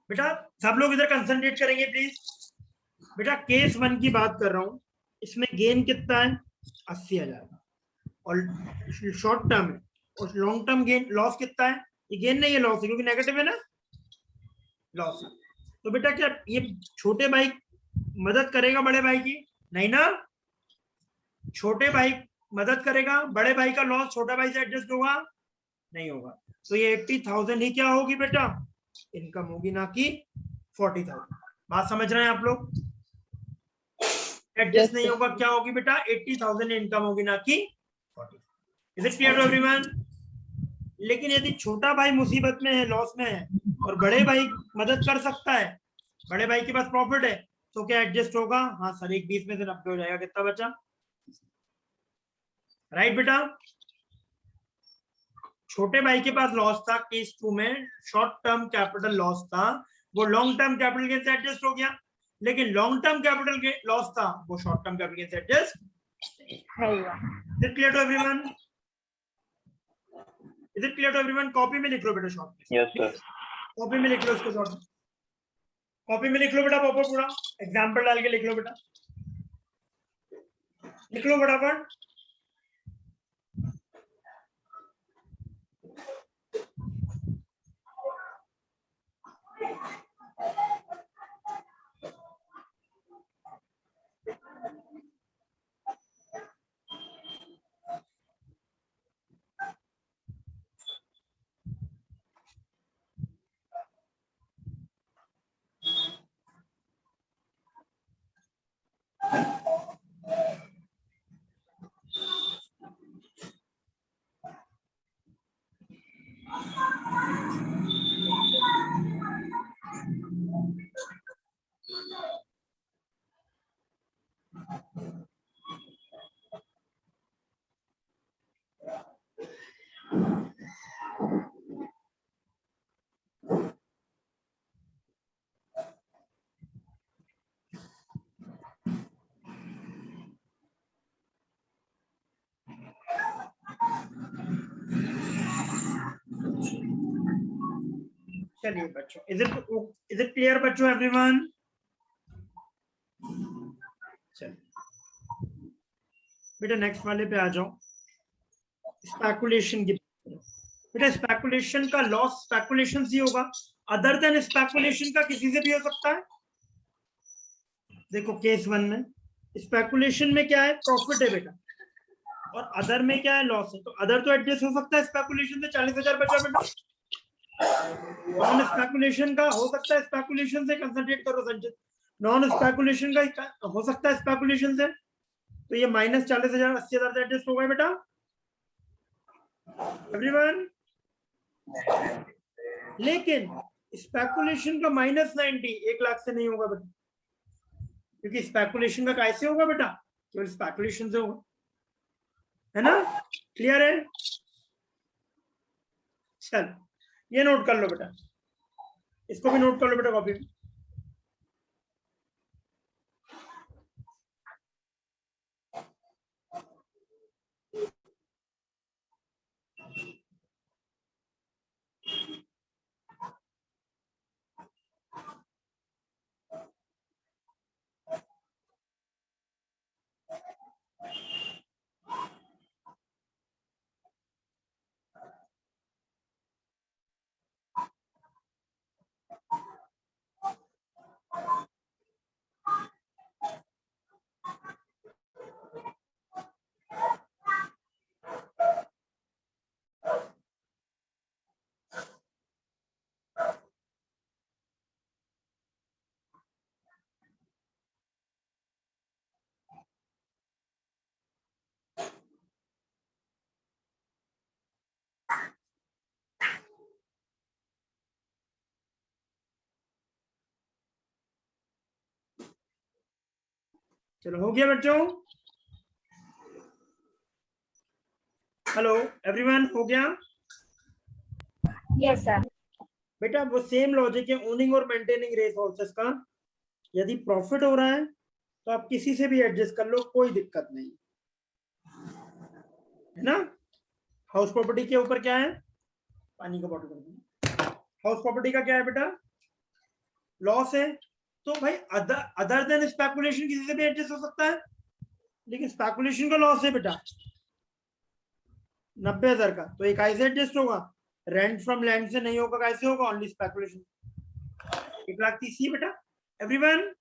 बेटा सब लोग इधर कंसंट्रेट करेंगे प्लीज। बेटा केस 1 की बात कर रहा हूं, इसमें गेन कितना है, 80,000, और शॉर्ट टर्म है, और लॉन्ग टर्म गेन लॉस कितना है, ये गेन नहीं है लॉस है, क्योंकि नेगेटिव है ना, लॉस है। तो बेटा क्या ये छोटे भाई मदद करेगा बड़े भाई की, नहीं ना। छोटे भाई मदद करेगा, बड़े भाई का लॉस छोटा भाई से एडजस्ट होगा, नहीं होगा। तो ये 80,000 ही क्या होगी बेटा, इनकम होगी, ना कि 40,000। बात समझ रहे हैं आप लोग, एडजस्ट नहीं होगा, क्या होगी बेटा, 80,000 इनकम होगी, ना कि 40। Is it clear to everyone? लेकिन यदि छोटा भाई मुसीबत में है, लॉस में है, और बड़े भाई मदद कर सकता है, बड़े भाई के पास प्रॉफिट है, तो क्या एडजस्ट होगा, हाँ सर, एक 20 में से 90 हो जाएगा, कितना बचा, राइट बेटा। छोटे भाई के पास लॉस था केस 2 में, शॉर्ट टर्म कैपिटल लॉस था, वो लॉन्ग टर्म कैपिटल गेन से एडजस्ट हो गया, लेकिन लॉन्ग टर्म कैपिटल के लॉस था वो शॉर्ट टर्म कैपिटल गेन से adjust. Is it clear to everyone? Is it clear to everyone? Copy में लिख लो बेटा शॉर्ट में, यस सर। कॉपी में लिख लो इसको, शॉर्ट में कॉपी में लिख लो बेटा, पॉपर पूरा एग्जाम्पल डाल के लिख लो बेटा, लिख लो फटाफट। चलिए बच्चों, इज इट क्लियर बच्चों एवरीवन? चलिए बेटा नेक्स्ट वाले पे आ जाओ, स्पेकुलेशन की। बेटा स्पेकुलेशन का लॉस स्पेकुलेशन ही होगा, अदर देन स्पेकुलेशन का किसी से भी हो सकता है। देखो केस 1 में स्पेकुलेशन में क्या है, प्रॉफिट है बेटा, और अदर में क्या है, लॉस है। तो अदर तो एडजस्ट हो सकता है स्पेकुलेशन से, 40,000 बचा बेटा। नॉन स्पेकुलेशन का हो सकता है स्पेकुलेशन से, कंसंट्रेट करो संचित, नॉन स्पेकुलेशन का हो सकता है स्पेकुलेशन से। तो ये -40,000 80,000 से एडजस्ट हो गए बेटा एवरीवन। लेकिन स्पेकुलेशन का -90 1 लाख से नहीं होगा बेटा, क्योंकि स्पेकुलेशन का कैसे होगा बेटा, केवल स्पेकुलेशन से होगा, है ना? क्लियर है? चल ये नोट कर लो बेटा, इसको भी नोट कर लो बेटा कॉपी में। चलो हो गया बच्चों? हेलो एवरीवन, हो गया? Yes, sir. बेटा वो सेम लॉजिक है ओनिंग और मेंटेनिंग रिसोर्सेज का। यदि प्रॉफिट हो रहा है तो आप किसी से भी एडजस्ट कर लो, कोई दिक्कत नहीं, है ना? हाउस प्रॉपर्टी के ऊपर क्या है, पानी का बॉटल कर दीजिए। हाउस प्रॉपर्टी का क्या है बेटा, लॉस है। तो भाई अदर देन स्पेकुलेशन किसी से भी एडजस्ट हो सकता है, लेकिन स्पेकुलेशन का लॉस है बेटा 90,000 का, तो एक कैसे एडजस्ट होगा, रेंट फ्रॉम लैंड से नहीं होगा, कैसे होगा, ओनली स्पेकुलेशन। 1,30,000 बेटा एवरीवन।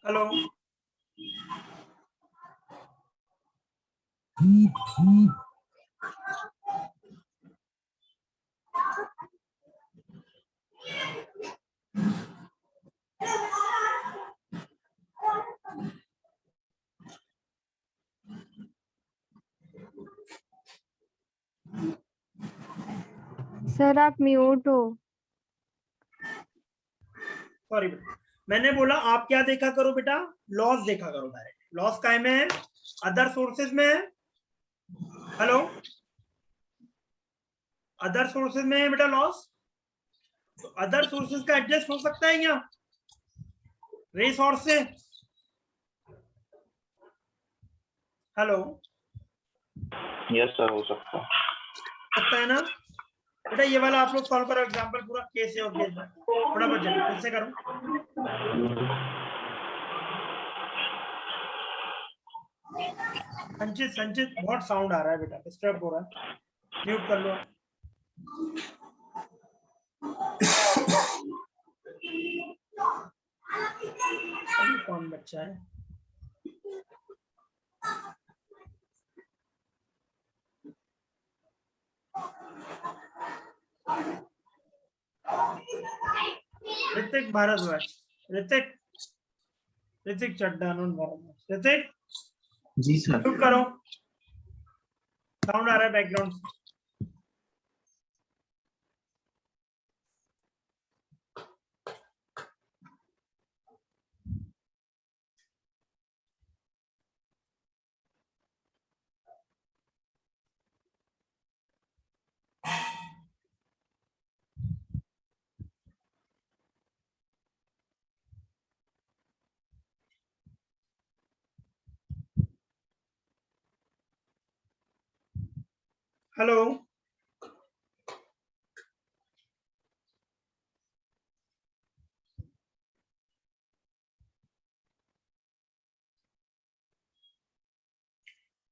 हेलो सर आप म्यूट हो। सॉरी बेटा, मैंने बोला आप क्या देखा करो बेटा, लॉस देखा करो डायरेक्ट। लॉस काय में है, अदर सोर्सेज में है। हेलो, अदर सोर्सेज में है बेटा लॉस, तो अदर सोर्सेज का एडजस्ट हो सकता है क्या रिसोर्स से? हेलो, यस सर, हो सकता है। सकता है ना? बेटा ये वाला आप लोग सॉल्व करो एग्जांपल पूरा केस है और केस में थोड़ा बहुत जल्दी कैसे करो। संचित संचित बहुत साउंड आ रहा है बेटा, डिस्टर्ब हो रहा है, म्यूट कर लो। कौन बच्चा है? ऋतिक भारद्वाज, ऋतिक ऋतिक चड्डा भारद्वाज, ऋतिक जी सर। म्यूट करो, साउंड आ रहा है बैकग्राउंड से। हेलो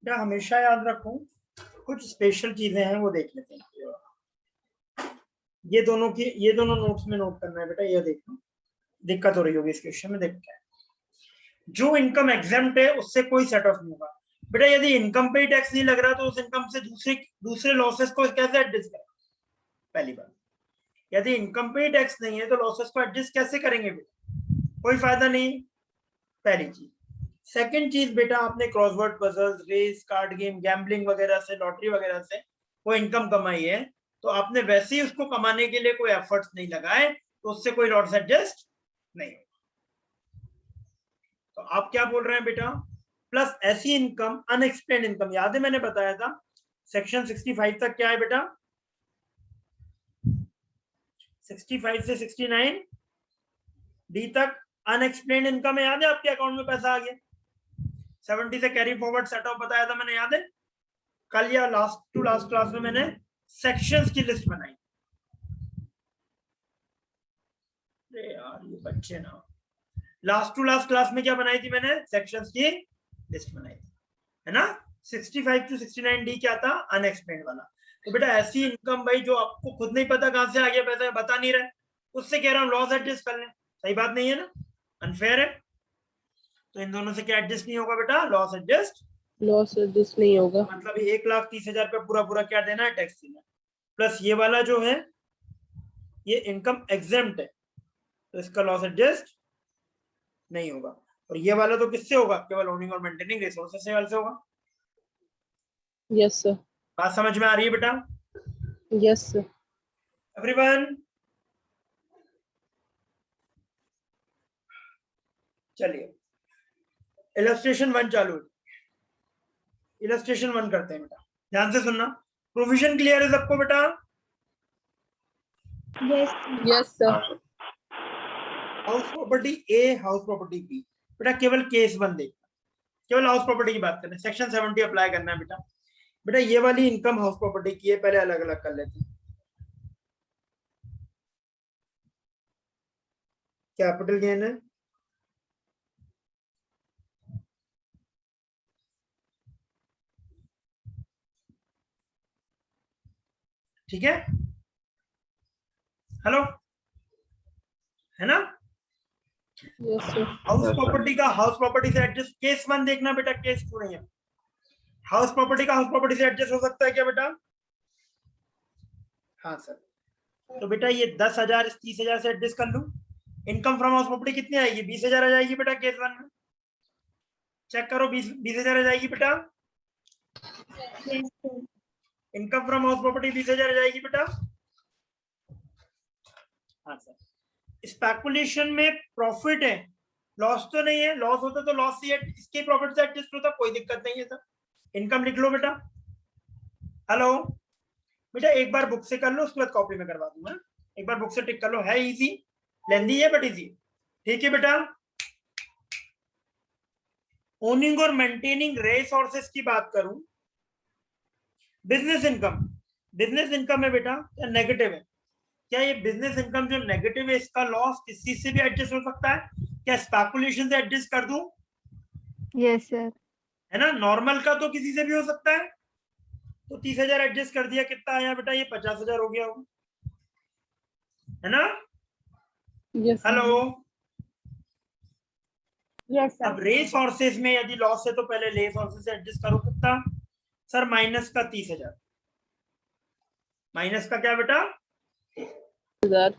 बेटा, हमेशा याद रखो कुछ स्पेशल चीजें हैं वो देख लेते हैं। ये दोनों नोट्स में नोट करना है बेटा, ये देखो दिक्कत हो रही होगी इस क्वेश्चन में। देखते हैं, जो इनकम एग्जेम्प्ट है उससे कोई सेट ऑफ नहीं होगा बेटा। यदि इनकम पे टैक्स नहीं लग रहा तो उस इनकम से दूसरे लॉसेस को कैसे एडजस्ट करें? पहली बात, यदि इनकम पे टैक्स नहीं है तो लॉसेस को एडजस्ट कैसे करेंगे बेटा? कोई फायदा नहीं, पहली चीज। सेकंड चीज बेटा, आपने crossword puzzles, race, card game, gambling वगैरह से, लॉटरी वगैरह से वो इनकम कमाई है, तो आपने वैसे ही उसको कमाने के लिए कोई एफर्ट्स नहीं लगाए, तो उससे कोई लॉस एडजस्ट नहीं होगा। तो आप क्या बोल रहे हैं बेटा? प्लस ऐसी इनकम, अनएक्सप्लेन्ड इनकम, याद है मैंने बताया था सेक्शन 65 तक क्या है बेटा? 65 से 69 डी तक अनएक्सप्लेन्ड इनकम है, याद है आपके अकाउंट में पैसा आ गया। 70 से कैरी फॉरवर्ड सेट ऑफ बताया था मैंने, याद है? कल या लास्ट टू लास्ट क्लास में मैंने सेक्शंस की लिस्ट बनाई। अरे यार ये बच्चे ना, लास्ट टू लास्ट क्लास में क्या बनाई थी मैंने? सेक्शंस की लिस्ट बनाई थी, है ना? 65 टू 69 डी क्या था? अनएक्सप्लेन्ड वाला। तो बेटा ऐसी इनकम भाई जो आपको खुद नहीं पता कहां से आ गया पैसा, बता नहीं रहे, उससे कह रहा हूं लॉस एडजस्ट कर लें। सही बात नहीं है ना? अनफेयर है। तो इन दोनों से क्या एडजस्ट नहीं होगा बेटा? लॉस एडजस्ट नहीं होगा। मतलब 1,30,000 पे पूरा क्या देना है? टैक्स देना है। प्लस ये वाला जो है ये इनकम एग्जेम्प्ट है, तो इसका लॉस एडजस्ट नहीं होगा। और ये वाला तो किससे होगा? केवल ओनिंग और मेंटेनिंग रिसोर्सेज से होगा। Yes sir. बात समझ में आ रही है बेटा? Yes sir. एवरीवन चलिए इलस्ट्रेशन 1 चालू है। इलस्ट्रेशन 1 करते हैं बेटा, ध्यान से सुनना। प्रोविजन क्लियर है सबको बेटा? Yes. Yes sir. House property A, house property B, बेटा केवल केस 1 देखना, केवल हाउस प्रॉपर्टी की बात करना है। सेक्शन 70 अप्लाई करना है बेटा। बेटा ये वाली इनकम हाउस प्रॉपर्टी की है, पहले अलग अलग कर लेते हैं। कैपिटल गेन है, ठीक है? हेलो, है ना? Yes sir. हाउस प्रॉपर्टी का हाउस प्रॉपर्टी से एडजस्ट, केस 1 देखना बेटा, केस 2 नहीं है। हाउस प्रॉपर्टी का हाउस प्रॉपर्टी से एडजस्ट हो सकता है क्या बेटा? हाँ सर। तो बेटा ये 10,000 इस 30,000 से एडजस्ट कर लूं। इनकम फ्रॉम हाउस प्रॉपर्टी कितनी आएगी? 20,000 आ जाएगी बेटा केस 1 में। चेक करो, 20,000 आ जाएगी बेटा। Yes, sir. Income from house property 20,000 आ जाएगी बेटा। हाँ सर। स्पेकुलेशन में प्रॉफिट है, लॉस तो नहीं है। लॉस होता तो लॉस से इसके प्रॉफिट से एडजस्ट होता, कोई दिक्कत नहीं है सर। इनकम लिख लो बेटा। हेलो बेटा, एक बार बुक से कर लो, उसके बाद कॉपी में करवा दूंगा। एक बार बुक से टिक कर लो, है इजी, लेंदी है बट इजी। ठीक है बेटा। ओनिंग और मेंटेनिंग रिसोर्सेज की बात करूं, बिजनेस इनकम, बिजनेस इनकम है बेटा, क्या नेगेटिव है? क्या ये बिजनेस इनकम जो नेगेटिव है इसका लॉस किसी से भी एडजस्ट हो सकता है? क्या स्पेकुलेशन से एडजस्ट कर दूं? Yes, sir. है ना, नॉर्मल का तो किसी से भी हो सकता है। तो 30,000 एडजस्ट कर दिया, कितना आया बेटा? ये 50,000 हो गया होगा, है ना? Yes, sir. Hello, Yes, sir. अब रे सोर्सेस में यदि लॉस है तो पहले रे सोर्सेस से एडजस्ट करो, कितना? सर माइनस का 30,000। माइनस का क्या बेटा? Sir.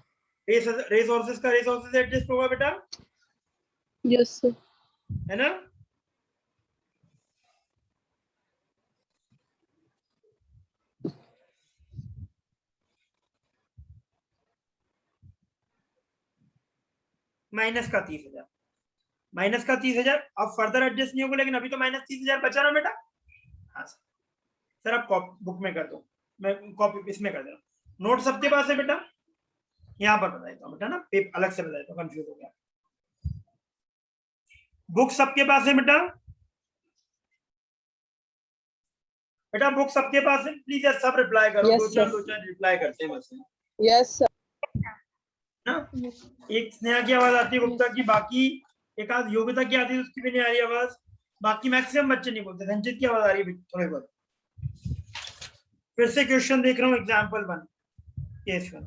रे सोर्सेस का रे सोर्सेस से एडजस्ट होगा बेटा, Yes, sir. है ना? माइनस का 30,000, माइनस का 30,000 अब फर्दर एडजस्ट नहीं होगा, लेकिन अभी तो माइनस 30,000 बचा ना बेटा। हाँ सर, आप कॉपी बुक में कर दो, मैं कॉपी इसमें कर दे रहा हूँ। नोट सबके पास है बेटा? यहाँ पर बता देता हूँ बेटा ना, पेप अलग से बता देता हूँ, कंफ्यूज हो गया। बुक सबके पास है बेटा? बेटा बुक सबके पास है? प्लीज यार सब रिप्लाई करो, Yes, दो चार रिप्लाई करते हैं बस, Yes, sir. ना? एक स्नेहा की आवाज आती है, गुप्ता की, बाकी एक आध योग्यता की आती है, उसकी भी नहीं आ रही आवाज। बाकी मैक्सिमम बच्चे नहीं बोलते। संचित की आवाज आ रही है थोड़ी बहुत। फिर से क्वेश्चन देख रहा हूँ, एग्जाम्पल 1 केस 1।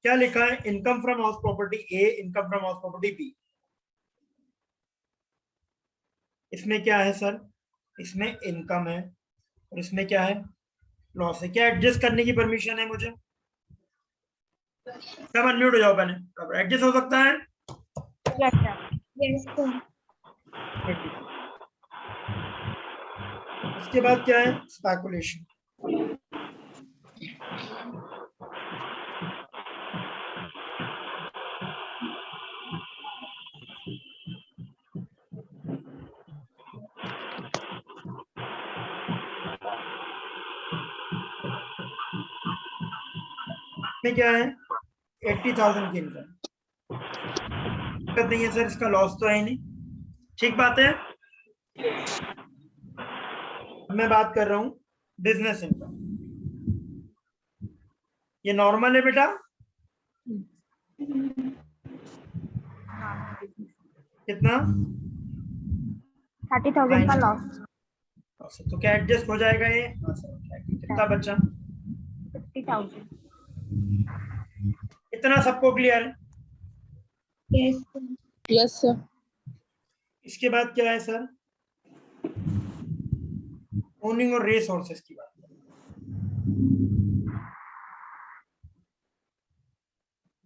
क्या लिखा है? Income from house property A, income from house property B. इसमें क्या है सर? इसमें इनकम है और इसमें क्या है? लॉस है। क्या एडजस्ट करने की परमिशन है मुझे? सब अनम्यूट हो जाओ पहले, एडजस्ट हो सकता है? Yes, sir. Yes, sir. उसके बाद क्या है? स्पेकुलेशन। में क्या है? 80,000 की इनकम। दिक्कत नहीं है सर, इसका लॉस तो है ही नहीं, ठीक बात है। मैं बात कर रहा हूं बिजनेस इनकम। ये नॉर्मल है बेटा? कितना? 30,000 का लॉस. तो क्या एडजस्ट हो जाएगा ये? हाँ सर, कितना बचा? 50,000. इतना सबको क्लियर है? Yes, sir. Yes, sir. इसके बाद क्या है सर? ओनिंग और रे सोर्सेस की बात।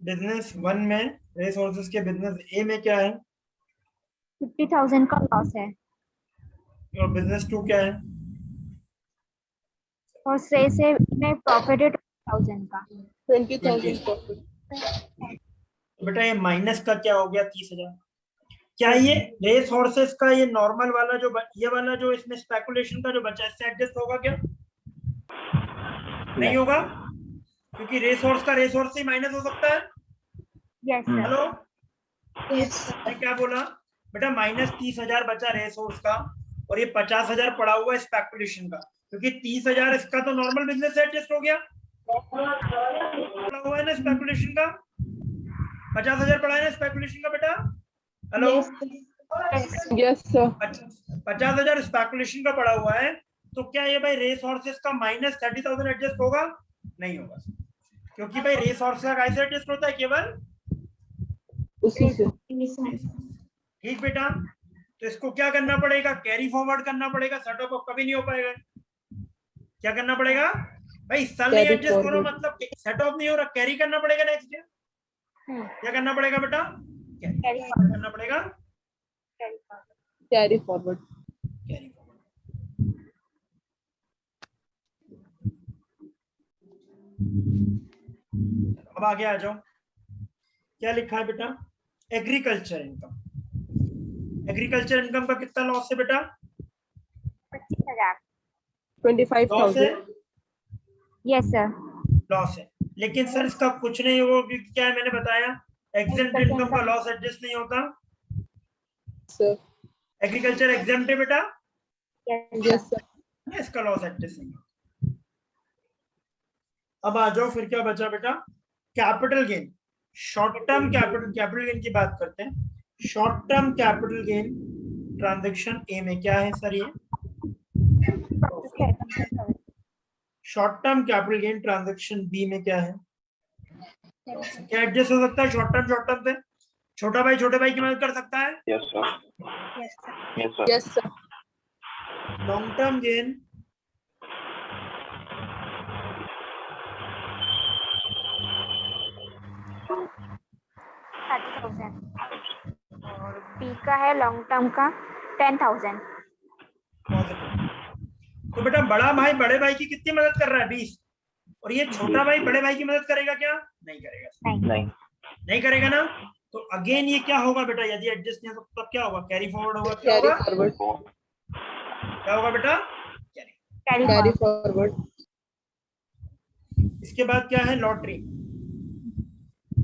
बिजनेस 1 में रे सोर्सेस के बिजनेस ए में क्या है? 50,000 का लॉस है और बिजनेस 2 क्या है? और से में प्रॉफिट है 20,000 का. 20,000 profit. बेटा ये माइनस का क्या हो गया? 30,000। क्या ये रे सोर्सेस का ये नॉर्मल वाला जो ये वाला जो इसमें स्पेकुलेशन का जो बचा, इससे एडजस्ट होगा क्या? नहीं होगा, क्योंकि रे सोर्स का रे सोर्स से माइनस हो सकता है। Yes, sir. Hello, Yes, sir. मैं क्या बोला बेटा? माइनस 30,000 बचा रे सोर्स का, और ये 50,000 पड़ा हुआ है स्पेकुलेशन का, क्योंकि 30,000 इसका तो नॉर्मल बिजनेस से एडजस्ट हो गया, पड़ा हुआ है ना स्पेकुलेशन का। 50,000 पड़ा है ना स्पेकुलेशन का बेटा। Hello, Yes, sir. 50,000 स्पेकुलेशन का पड़ा हुआ है, तो क्या ये भाई रे सोर्सेस का माइनस 30,000 एडजस्ट होगा? नहीं होगा, क्योंकि भाई रे सोर्स का कैसे एडजस्ट होता है? केवल उसी से. ठीक बेटा। तो इसको क्या करना पड़ेगा? कैरी फॉरवर्ड करना पड़ेगा, सेट ऑफ कभी नहीं हो पाएगा। क्या करना पड़ेगा भाई? सल नहीं Carry एडजस्ट हो रहा, forward. मतलब सेट ऑफ नहीं हो रहा, कैरी करना पड़ेगा नेक्स्ट डे। क्या करना पड़ेगा बेटा? Carry क्या करना पड़ेगा? Carry forward. Carry forward. अब आगे आ जाओ, क्या लिखा है बेटा? Agriculture income. एग्रीकल्चर इनकम का कितना लॉस है बेटा? 25,000. 25,000. Yes, sir. लॉस है, लेकिन सर इसका कुछ नहीं हो, क्या है मैंने बताया, एग्जेम्प्ट इनकम का लॉस एडजस्ट नहीं होता। Sir. एग्रीकल्चर एग्जेम्प्ट है बेटा, Yes, Yes, sir. इसका लॉस एडजस्ट नहीं होता। अब आ जाओ, फिर क्या बचा बेटा, capital gain. Short term capital gain की बात करते हैं। Short term capital gain transaction A में क्या है सर? ये short term capital gain transaction B में क्या है? क्या एडजस्ट हो सकता है शॉर्ट टर्म से? छोटा भाई छोटे भाई की मदद कर सकता है? Yes, sir. Yes, sir. Yes sir. Long term gain और बी का है लॉन्ग टर्म का 10,000। पॉजिटिव। तो बेटा बड़ा भाई बड़े भाई की कितनी मदद कर रहा है? 20। और ये छोटा भाई बड़े भाई की मदद करेगा क्या? नहीं करेगा। नहीं. नहीं करेगा ना। तो अगेन ये क्या होगा बेटा, यदि एडजस्ट नहीं हो तब क्या होगा? कैरी फॉरवर्ड होगा। क्या कैरी होगा? फॉरवर्ड। क्या होगा बेटा? Carry forward. इसके बाद क्या है? लॉटरी।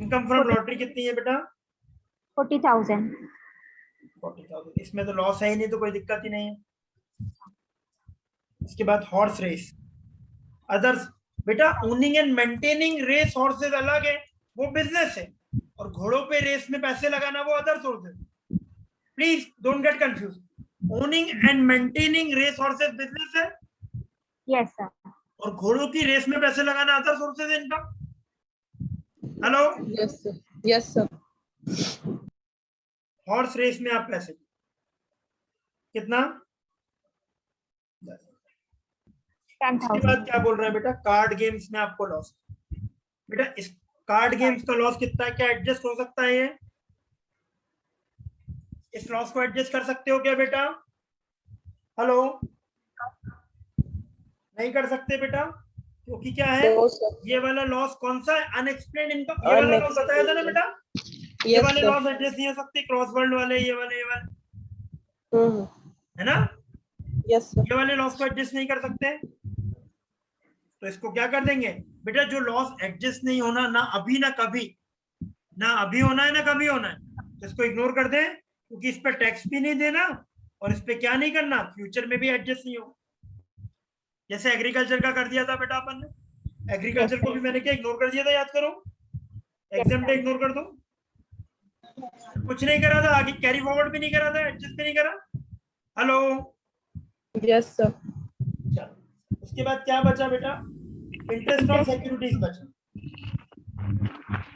इनकम फ्रॉम लॉटरी कितनी है बेटा? 40,000। 40,000। इसमें तो लॉस है ही नहीं, तो कोई दिक्कत ही नहीं है। इसके बाद हॉर्स रेस अदर्स। बेटा owning and maintaining race horses अलग है, वो बिजनेस है। और घोड़ों पे रेस में पैसे लगाना वो other sources. Please don't get confuse. Owning and maintaining race horses business है, यस सर। और घोड़ों की रेस में पैसे लगाना अदर सोर्सेज है income. Hello, yes sir. Yes sir. Horse race में आप पैसे कितना? 10। इसके बाद 10,000। क्या बोल रहा है बेटा? कार्ड गेम्स में आपको लॉस। बेटा इस कार्ड गेम्स का लॉस कितना है? क्या एडजस्ट हो सकता है ये? इस लॉस को एडजस्ट कर सकते हो क्या बेटा? हेलो, नहीं कर सकते बेटा, क्योंकि क्या है? No sir. ये वाला लॉस कौन सा है? Unexplained income. ये वाला लॉस बताया था ना बेटा, ये यस वाले सर। लॉस एडजस्ट नहीं हो सकते। क्रॉस वर्ल्ड वाले, ये वाले है ना, यस सर। ये वाले लॉस को एडजस्ट नहीं कर सकते। तो इसको क्या कर देंगे बेटा? जो लॉस एडजस्ट नहीं होना, ना अभी ना कभी, ना अभी होना है ना कभी होना है, तो इसको इग्नोर कर दें, क्योंकि इस पर टैक्स भी नहीं देना और इस पे क्या नहीं करना, फ्यूचर में भी एडजस्ट नहीं हो। जैसे एग्रीकल्चर का कर दिया था बेटा अपन ने, एग्रीकल्चर को भी मैंने क्या इग्नोर कर दिया था, याद करो। एग्जाम इग्नोर कर दो, कुछ नहीं करा था, आगे कैरी फॉरवर्ड भी नहीं करा था, एडजस्ट भी नहीं करा। Hello, yes sir. चलो उसके बाद क्या बचा बेटा? इंटरेस्ट ऑन सिक्योरिटीज बचा।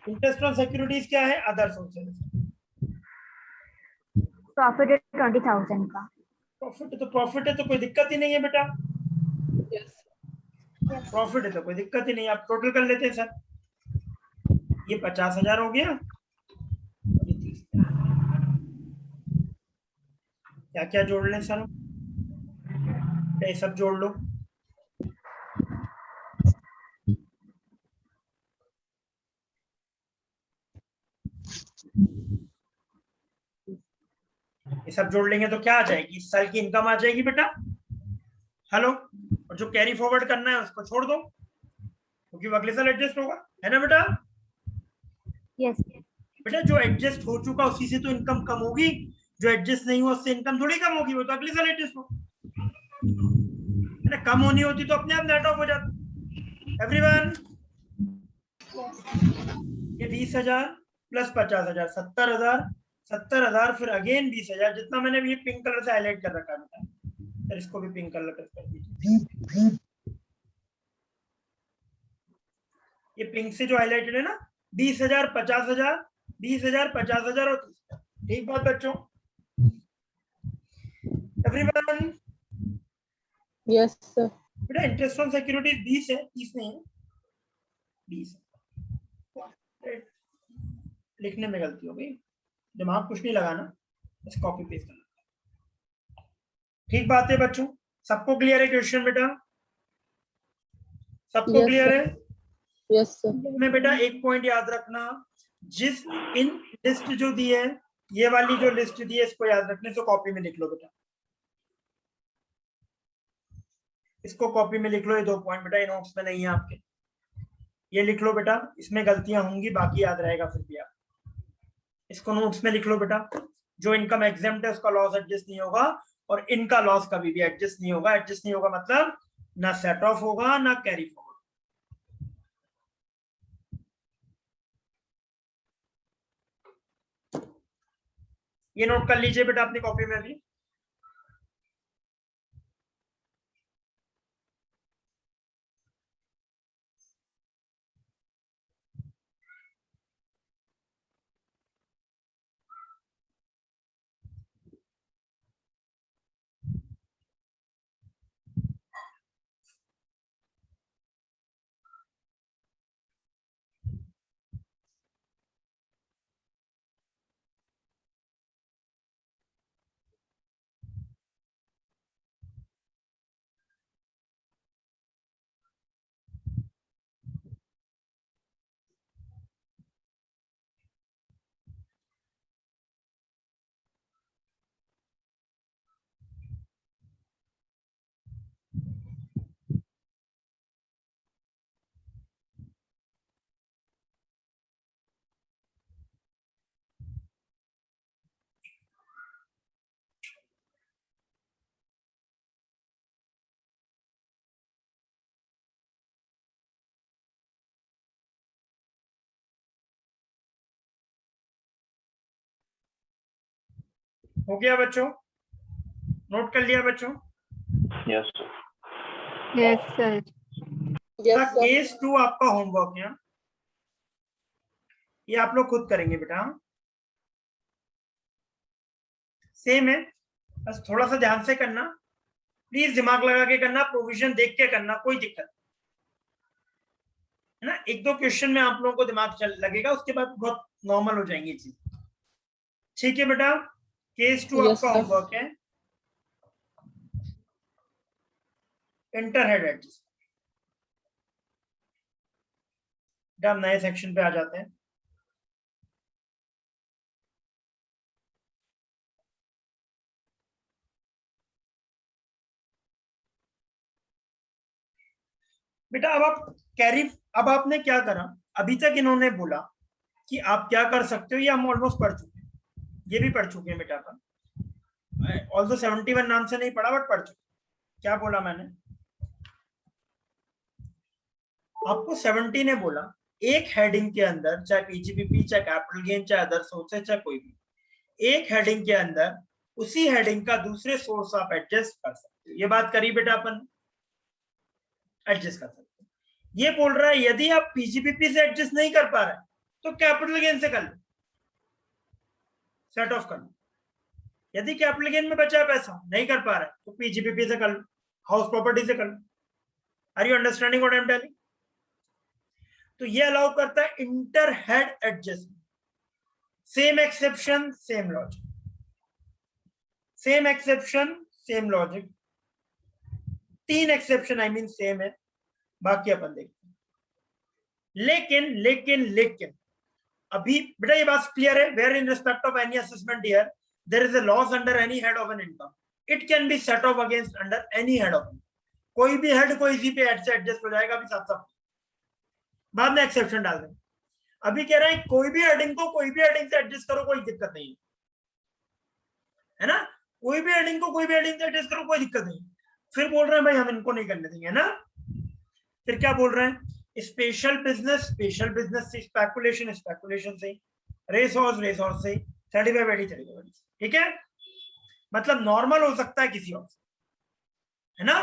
इंटरेस्ट ऑन सिक्योरिटीज क्या है? Other sources. प्रॉफिट है 20,000 का। प्रॉफिट है तो कोई दिक्कत ही नहीं है बेटा। यस। प्रॉफिट है तो कोई दिक्कत ही नहीं। आप टोटल कर लेते हैं सर, ये 50,000 हो गया, ये 30। क्या क्या जोड़ लें सर? ये सब जोड़ लो। ये सब जोड़ लेंगे तो क्या आ जाएगी? इस साल की इनकम आ जाएगी बेटा। हेलो, और जो कैरी फॉरवर्ड करना है उसको छोड़ दो, क्योंकि वो अगले साल एडजस्ट होगा, है ना बेटा? यस। बेटा जो एडजस्ट हो चुका उसी से तो इनकम कम होगी, जो एडजस्ट नहीं हुआ उससे इनकम थोड़ी कम होगी, वो तो अगले साल एडजस्ट हो। कम होनी होती तो अपने आप नेट ऑफ हो जाता। एवरीवन, ये 20,000 प्लस 50,000, 70,000, 70,000 फिर अगेन 20,000, जितना मैंने ये पिंक कलर से हाईलाइट कर रखा है, फिर इसको भी पिंक कलर कर दीजिए। ये पिंक से जो हाईलाइटेड है ना, 20,000, 50,000, 20,000, 50,000 और 30,000। ठीक बात बच्चों? Everyone, yes sir. बेटा इंटरेस्ट ऑन सिक्योरिटी 20 है, 30 नहीं है, 20। लिखने में गलती हो गई, दिमाग कुछ नहीं लगाना, बस कॉपी पेस्ट करना। ठीक बात है बच्चों, सबको क्लियर है क्वेश्चन बेटा? सबको क्लियर है? Yes sir. में बेटा एक पॉइंट याद रखना, जिस इन लिस्ट जो दी है, ये वाली जो लिस्ट दी है, इसको याद रखने, तो कॉपी में लिख लो बेटा, इसको कॉपी में लिख लो। ये 2 पॉइंट बेटा, ये नोट्स में नहीं है आपके, ये लिख लो बेटा। इसमें गलतियां होंगी, बाकी याद रहेगा फिर भी। आप इसको नोट्स में लिख लो बेटा। जो इनकम एग्जेम्प्ट है उसका लॉस एडजस्ट नहीं होगा, और इनका लॉस कभी भी एडजस्ट नहीं होगा। एडजस्ट नहीं होगा मतलब ना सेट ऑफ होगा ना कैरी फॉरवर्ड। ये नोट कर लीजिए बेटा अपनी कॉपी में भी। हो गया बच्चों, नोट कर लिया बच्चों? Yes Yes, sir. Yes, sir. Case 2 आपका होमवर्क है, ये आप लोग खुद करेंगे बेटा, सेम है, बस थोड़ा सा ध्यान से करना, प्लीज दिमाग लगा के करना, प्रोविजन देख के करना, कोई दिक्कत है ना। एक दो क्वेश्चन में आप लोगों को दिमाग चल लगेगा, उसके बाद बहुत नॉर्मल हो जाएंगी चीज। ठीक है बेटा, केस 2 Yes, आपका sir. होमवर्क है, इंटर हेड एडजस्ट। हम नए सेक्शन पे आ जाते हैं। बेटा अब आप कैरी, अब आपने क्या करा, अभी तक इन्होंने बोला कि आप क्या कर सकते हो, ये हम ऑलमोस्ट पढ़ चुके हैं, ये भी पढ़ चुके हैं बेटा अपन, ऑल्सो 71 नाम से नहीं पढ़ा बट पढ़ चुके। क्या बोला मैंने आपको? 70 ने बोला एक हेडिंग के अंदर, चाहे पीजीबीपी, चाहे कैपिटल गेन, चाहे अदर सोर्सेज, चाहे कोई भी, एक हेडिंग के अंदर उसी हेडिंग का दूसरे सोर्स आप एडजस्ट कर सकते हो। ये बात करी बेटा अपन, एडजस्ट कर सकते हो। ये बोल रहा है यदि आप पीजीबीपी से एडजस्ट नहीं कर पा रहे तो कैपिटल गेन से कर लो, सेट ऑफ कर लो। यदि कैपिटल गेन में बचा पैसा नहीं कर पा रहे तो पीजीबीपी से कर लो, हाउस प्रॉपर्टी से कर लो। Are you understanding what I am telling? तो ये अलाउ करता है inter head adjustment. Same exception same logic, same exception same logic, 3 exception I mean same है, बाकी अपन देखते हैं। लेकिन लेकिन लेकिन अभी बेटा ये बात क्लियर है, where in respect of any assessment year there is a loss under any head of an income, it can be set off against under any head of, कोई भी हेड कोई इसी पे हेड से एडजस्ट हो जाएगा, अभी साथ साथ बाद में एक्सेप्शन डाल दें। अभी कह रहे हैं कोई भी हेडिंग को कोई भी हेडिंग से एडजस्ट करो, कोई दिक्कत नहीं है ना, कोई भी हेडिंग को कोई भी हेडिंग से एडजस्ट करो, कोई दिक्कत नहीं। फिर बोल रहे हैं भाई हम इनको नहीं करने देंगे ना, फिर क्या बोल रहे हैं? स्पेशल बिजनेस से, स्पेकुलेशन से, रेस हॉर्स से, 35 ठीक है। मतलब नॉर्मल हो सकता है किसी और से, है ना,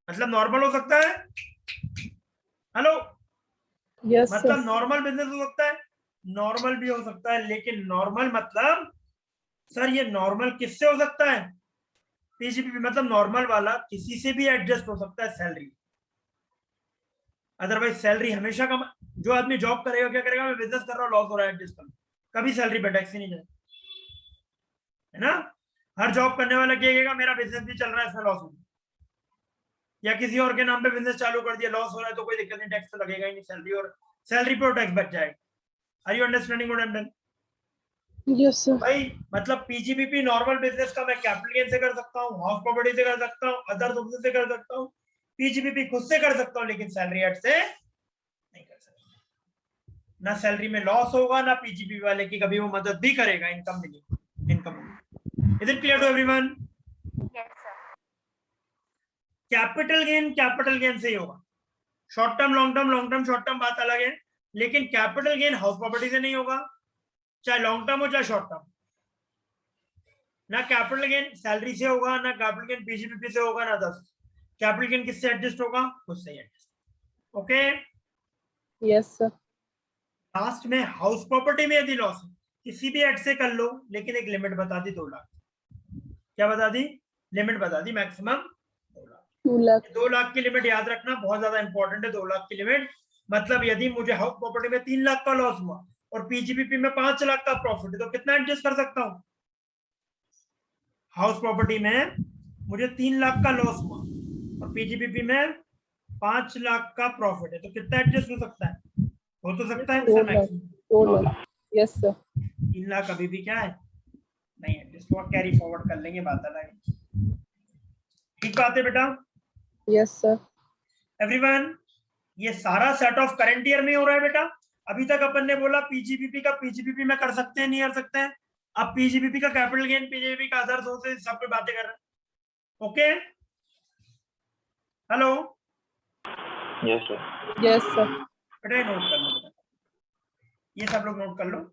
मतलब नॉर्मल हो सकता है, हेलो, Yes, sir. मतलब नॉर्मल बिजनेस हो सकता है, नॉर्मल भी हो सकता है, लेकिन नॉर्मल मतलब सर ये नॉर्मल किससे हो सकता है? पीजीपीपी, मतलब नॉर्मल वाला किसी से भी एडजस्ट हो सकता है सैलरी, अदरवाइज सैलरी हमेशा कम। जो आदमी जॉब करेगा क्या करेगा, मैं बिजनेस कर रहा हूँ लॉस हो रहा है एडजस्ट कर, कभी सैलरी पे टैक्स ही नहीं जाए, है ना। हर जॉब करने वाला कहेगा मेरा बिजनेस भी चल रहा है इसमें लॉस हो रहा है, या किसी और के नाम पे बिजनेस चालू कर दिया लॉस हो रहा है तो कोई दिक्कत नहीं, टैक्स तो लगेगा ही नहीं, सैलरी और सैलरी पे टैक्स बच जाएगा। Are you understanding what I am done? Yes, sir. भाई मतलब पीजीबीपी नॉर्मल बिजनेस का मैं कैपिटल गेन से कर सकता हूँ, हाउस प्रॉपर्टी से कर सकता हूँ, अदर सोर्सेज से कर सकता हूँ, पीजीबीपी खुद से कर सकता हूँ, लेकिन सैलरी एड से नहीं कर सकता। ना सैलरी में लॉस होगा, ना पीजीबीपी वाले की कभी वो मदद भी करेगा इनकम मिलेगी, income. Is it clear to everyone? Yes, sir. Capital gain से ही होगा, short term long term short term बात अलग है, लेकिन कैपिटल गेन हाउस प्रॉपर्टी से नहीं होगा, चाहे लॉन्ग टर्म हो चाहे शॉर्ट टर्म। ना कैपिटल गेन सैलरी से होगा, ना कैपिटल गेन पीजीबीपी से होगा, ना 10। कैपिटल गेन किससे एडजस्ट होगा? उससे ही adjust. Okay. Yes sir. Last में हाउस प्रॉपर्टी में यदि लॉस है, किसी भी एड से कर लो, लेकिन एक लिमिट बता दी 2 लाख। क्या बता दी? लिमिट बता दी, मैक्सिमम 2 लाख। 2 लाख। 2 लाख की लिमिट याद रखना, बहुत ज्यादा इंपॉर्टेंट है 2 लाख की लिमिट। मतलब यदि मुझे हाउस प्रॉपर्टी में 3 लाख का लॉस हुआ और पीजीबीपी में 5 लाख का प्रॉफिट, तो कितना एडजस्ट कर सकता हूँ? हाउस प्रॉपर्टी में मुझे 3 लाख का लॉस हुआ और पीजीबीपी में 5 लाख का प्रॉफिट है, तो कितना एडजस्ट हो सकता है? हो तो सकता है 2 sir lakh. Maximum 2 lakh. Yes sir. 3 lakh अभी भी क्या है? नहीं एडजस्ट हुआ, कैरी फॉरवर्ड कर लेंगे, बात अलग है। ठीक बात है बेटा? Yes sir. एवरीवन, ये सारा सेट ऑफ करंट ईयर में हो रहा है बेटा। अभी तक अपन ने बोला पीजीबीपी का पीजीबीपी में कर सकते हैं, नहीं कर सकते हैं। अब पीजीबीपी का कैपिटल गेन, पीजीबीपी का अदर सोर्सेज, सब पे बातें कर रहे हैं। Okay, hello? Yes sir. Yes sir. बेटा ये नोट कर लो बेटा, ये सब लोग नोट कर लो।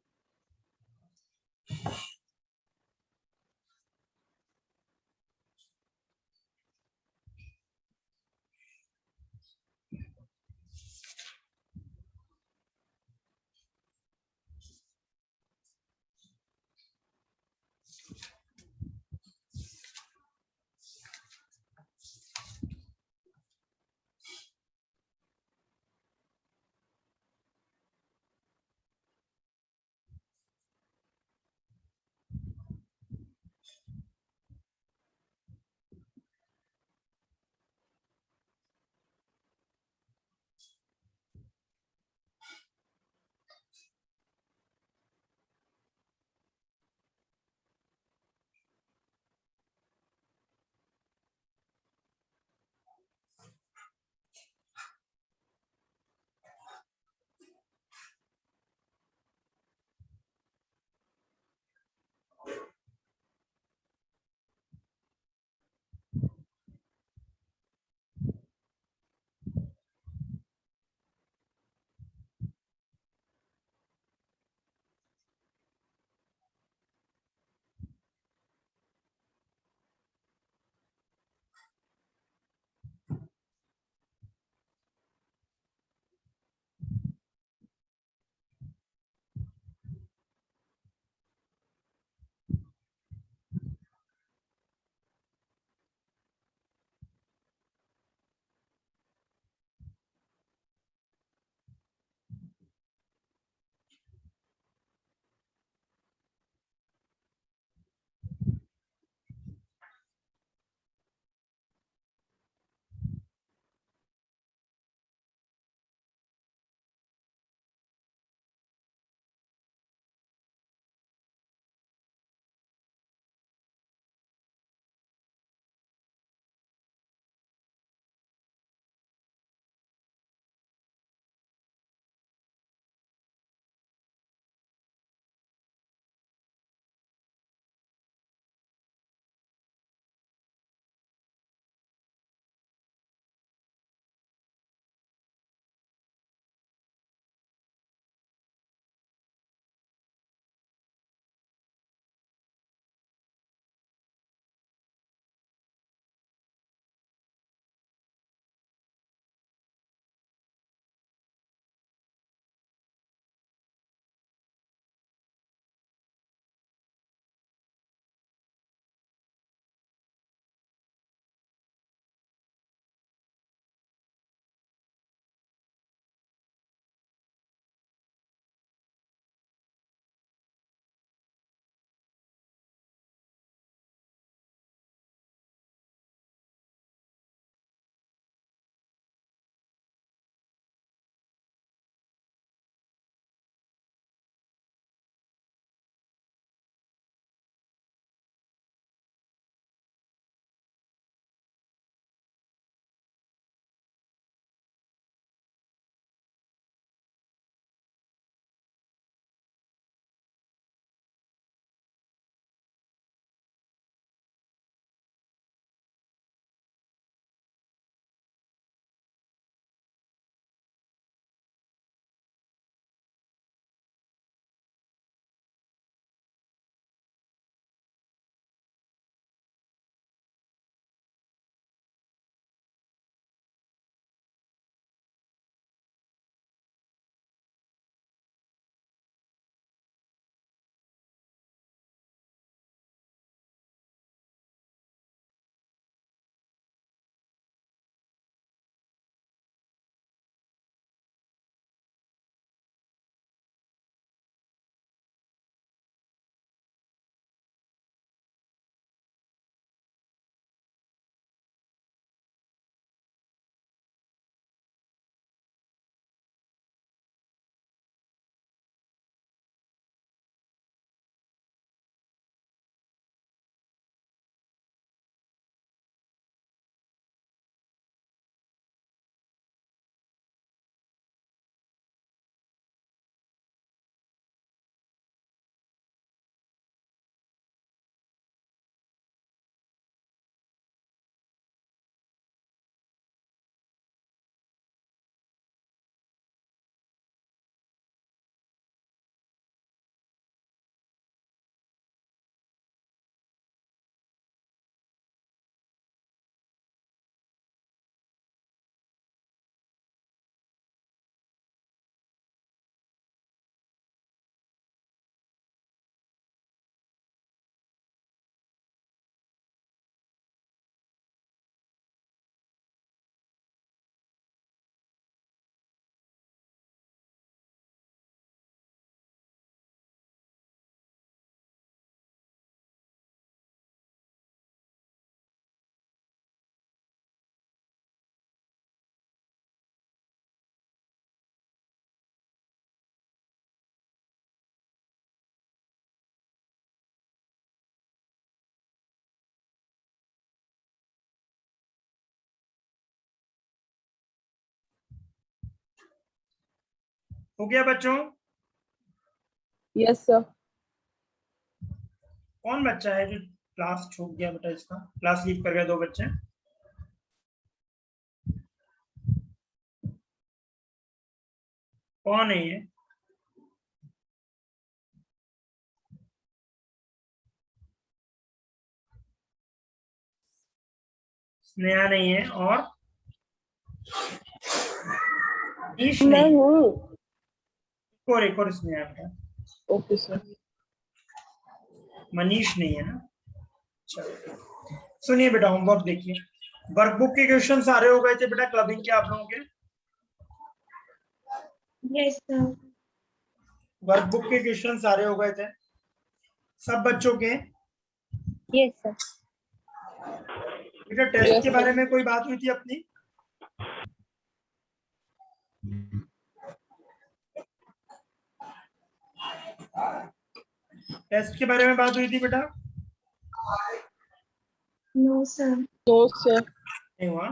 हो गया बच्चों? Yes sir. कौन बच्चा है जो क्लास छूट गया बेटा? इसका क्लास लीव कर गया 2 बच्चे। कौन है ये? स्नेहा नहीं है, और मनीष मैं नहीं है। हूँ। एक और स्नेहा बेटा। Okay sir. मनीष नहीं है ना? चलो सुनिए बेटा, होमवर्क देखिए। वर्कबुक के क्वेश्चन सारे हो गए थे बेटा क्लबिंग के आप लोगों के? Yes, sir. वर्कबुक के क्वेश्चन सारे हो गए थे सब बच्चों के? Yes, sir. बेटा टेस्ट Yes, के sir. बारे में कोई बात हुई थी अपनी? टेस्ट के बारे में बात हुई थी बेटा? No, sir. No sir. नहीं हुआ?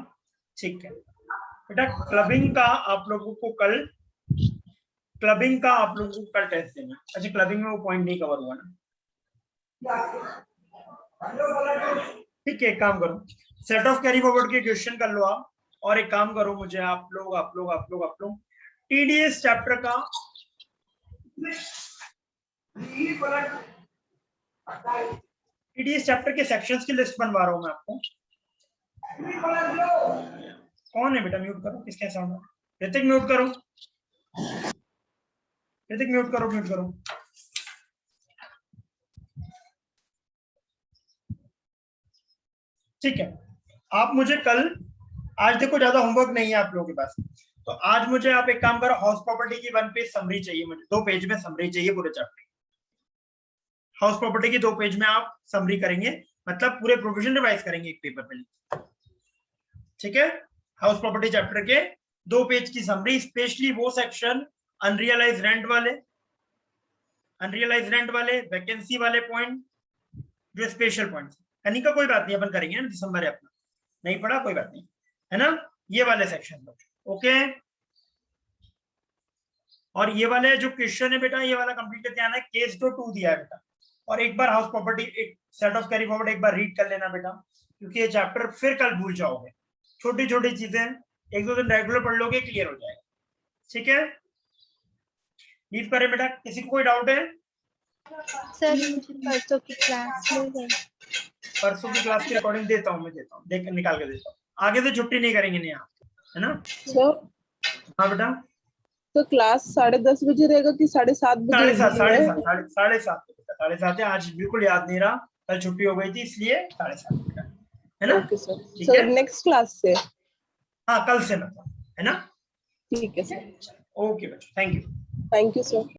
ठीक है बेटा। क्लबिंग का आप लोगों को कल टेस्ट देना। अच्छा, क्लबिंग में वो पॉइंट नहीं कवर हुआ ना? ठीक है, एक काम करो, सेट ऑफ कैरी फॉरवर्ड के क्वेश्चन कर लो आप, और एक काम करो, मुझे आप लोग टीडीएस चैप्टर का के सेक्शंस की लिस्ट बनवा रहा हूं मैं आपको। कौन है बेटा? म्यूट करो, किसके साउंड? ऋतिक म्यूट करो, म्यूट करो। ठीक है, आप मुझे कल, आज देखो ज्यादा होमवर्क नहीं है आप लोगों के पास, तो आज मुझे आप एक काम करो, हाउस प्रॉपर्टी की 1 पेज समरी चाहिए मुझे, 2 पेज में समरी चाहिए पूरे चैप्टर। हाउस प्रॉपर्टी की 2 पेज में आप समरी करेंगे, मतलब पूरे प्रोविजन रिवाइज करेंगे एक पेपर पे। ठीक है, हाउस प्रॉपर्टी चैप्टर के 2 पेज की समरी, स्पेशली वो सेक्शन अनरियलाइज रेंट वाले वैकेंसी वाले पॉइंट, जो स्पेशल पॉइंट कहीं का कोई बात नहीं, अपन करेंगे ना, दिसंबर है अपना, नहीं पढ़ा कोई बात नहीं है ना, ये वाले सेक्शन। ओके, और ये वाले जो क्वेश्चन है बेटा, ये वाला कंप्लीट करके आना है। केस जो 2 दिया है बेटा, और एक बार हाउस प्रॉपर्टी एक सेट ऑफ कैरी फॉरवर्ड एक बार रीड कर लेना बेटा, क्योंकि ये चैप्टर फिर कल भूल जाओगे। छोटी छोटी चीजें 1-2 दिन रेगुलर पढ़ लोगे, क्लियर हो जाएगा। ठीक है, लीव करें बेटा, किसी को कोई डाउट है? सर मुझे परसों की क्लास मिल गई। परसों की क्लास की रिकॉर्डिंग देता हूँ, देख निकाल के देता हूँ। आगे से छुट्टी नहीं करेंगे नहीं आप, है ना? सर हाँ बेटा, तो क्लास 10:30 बजे रहेगा कि 7:30 बजे? 7:30 है। आज बिल्कुल याद नहीं रहा, कल छुट्टी हो गई थी इसलिए 7:30 बेटा, है ना? Okay sir. ठीक है, सर नेक्स्ट क्लास से? हाँ कल से मतलब, है ना? ठीक है सर। ओके बच्चों, thank you. Thank you sir.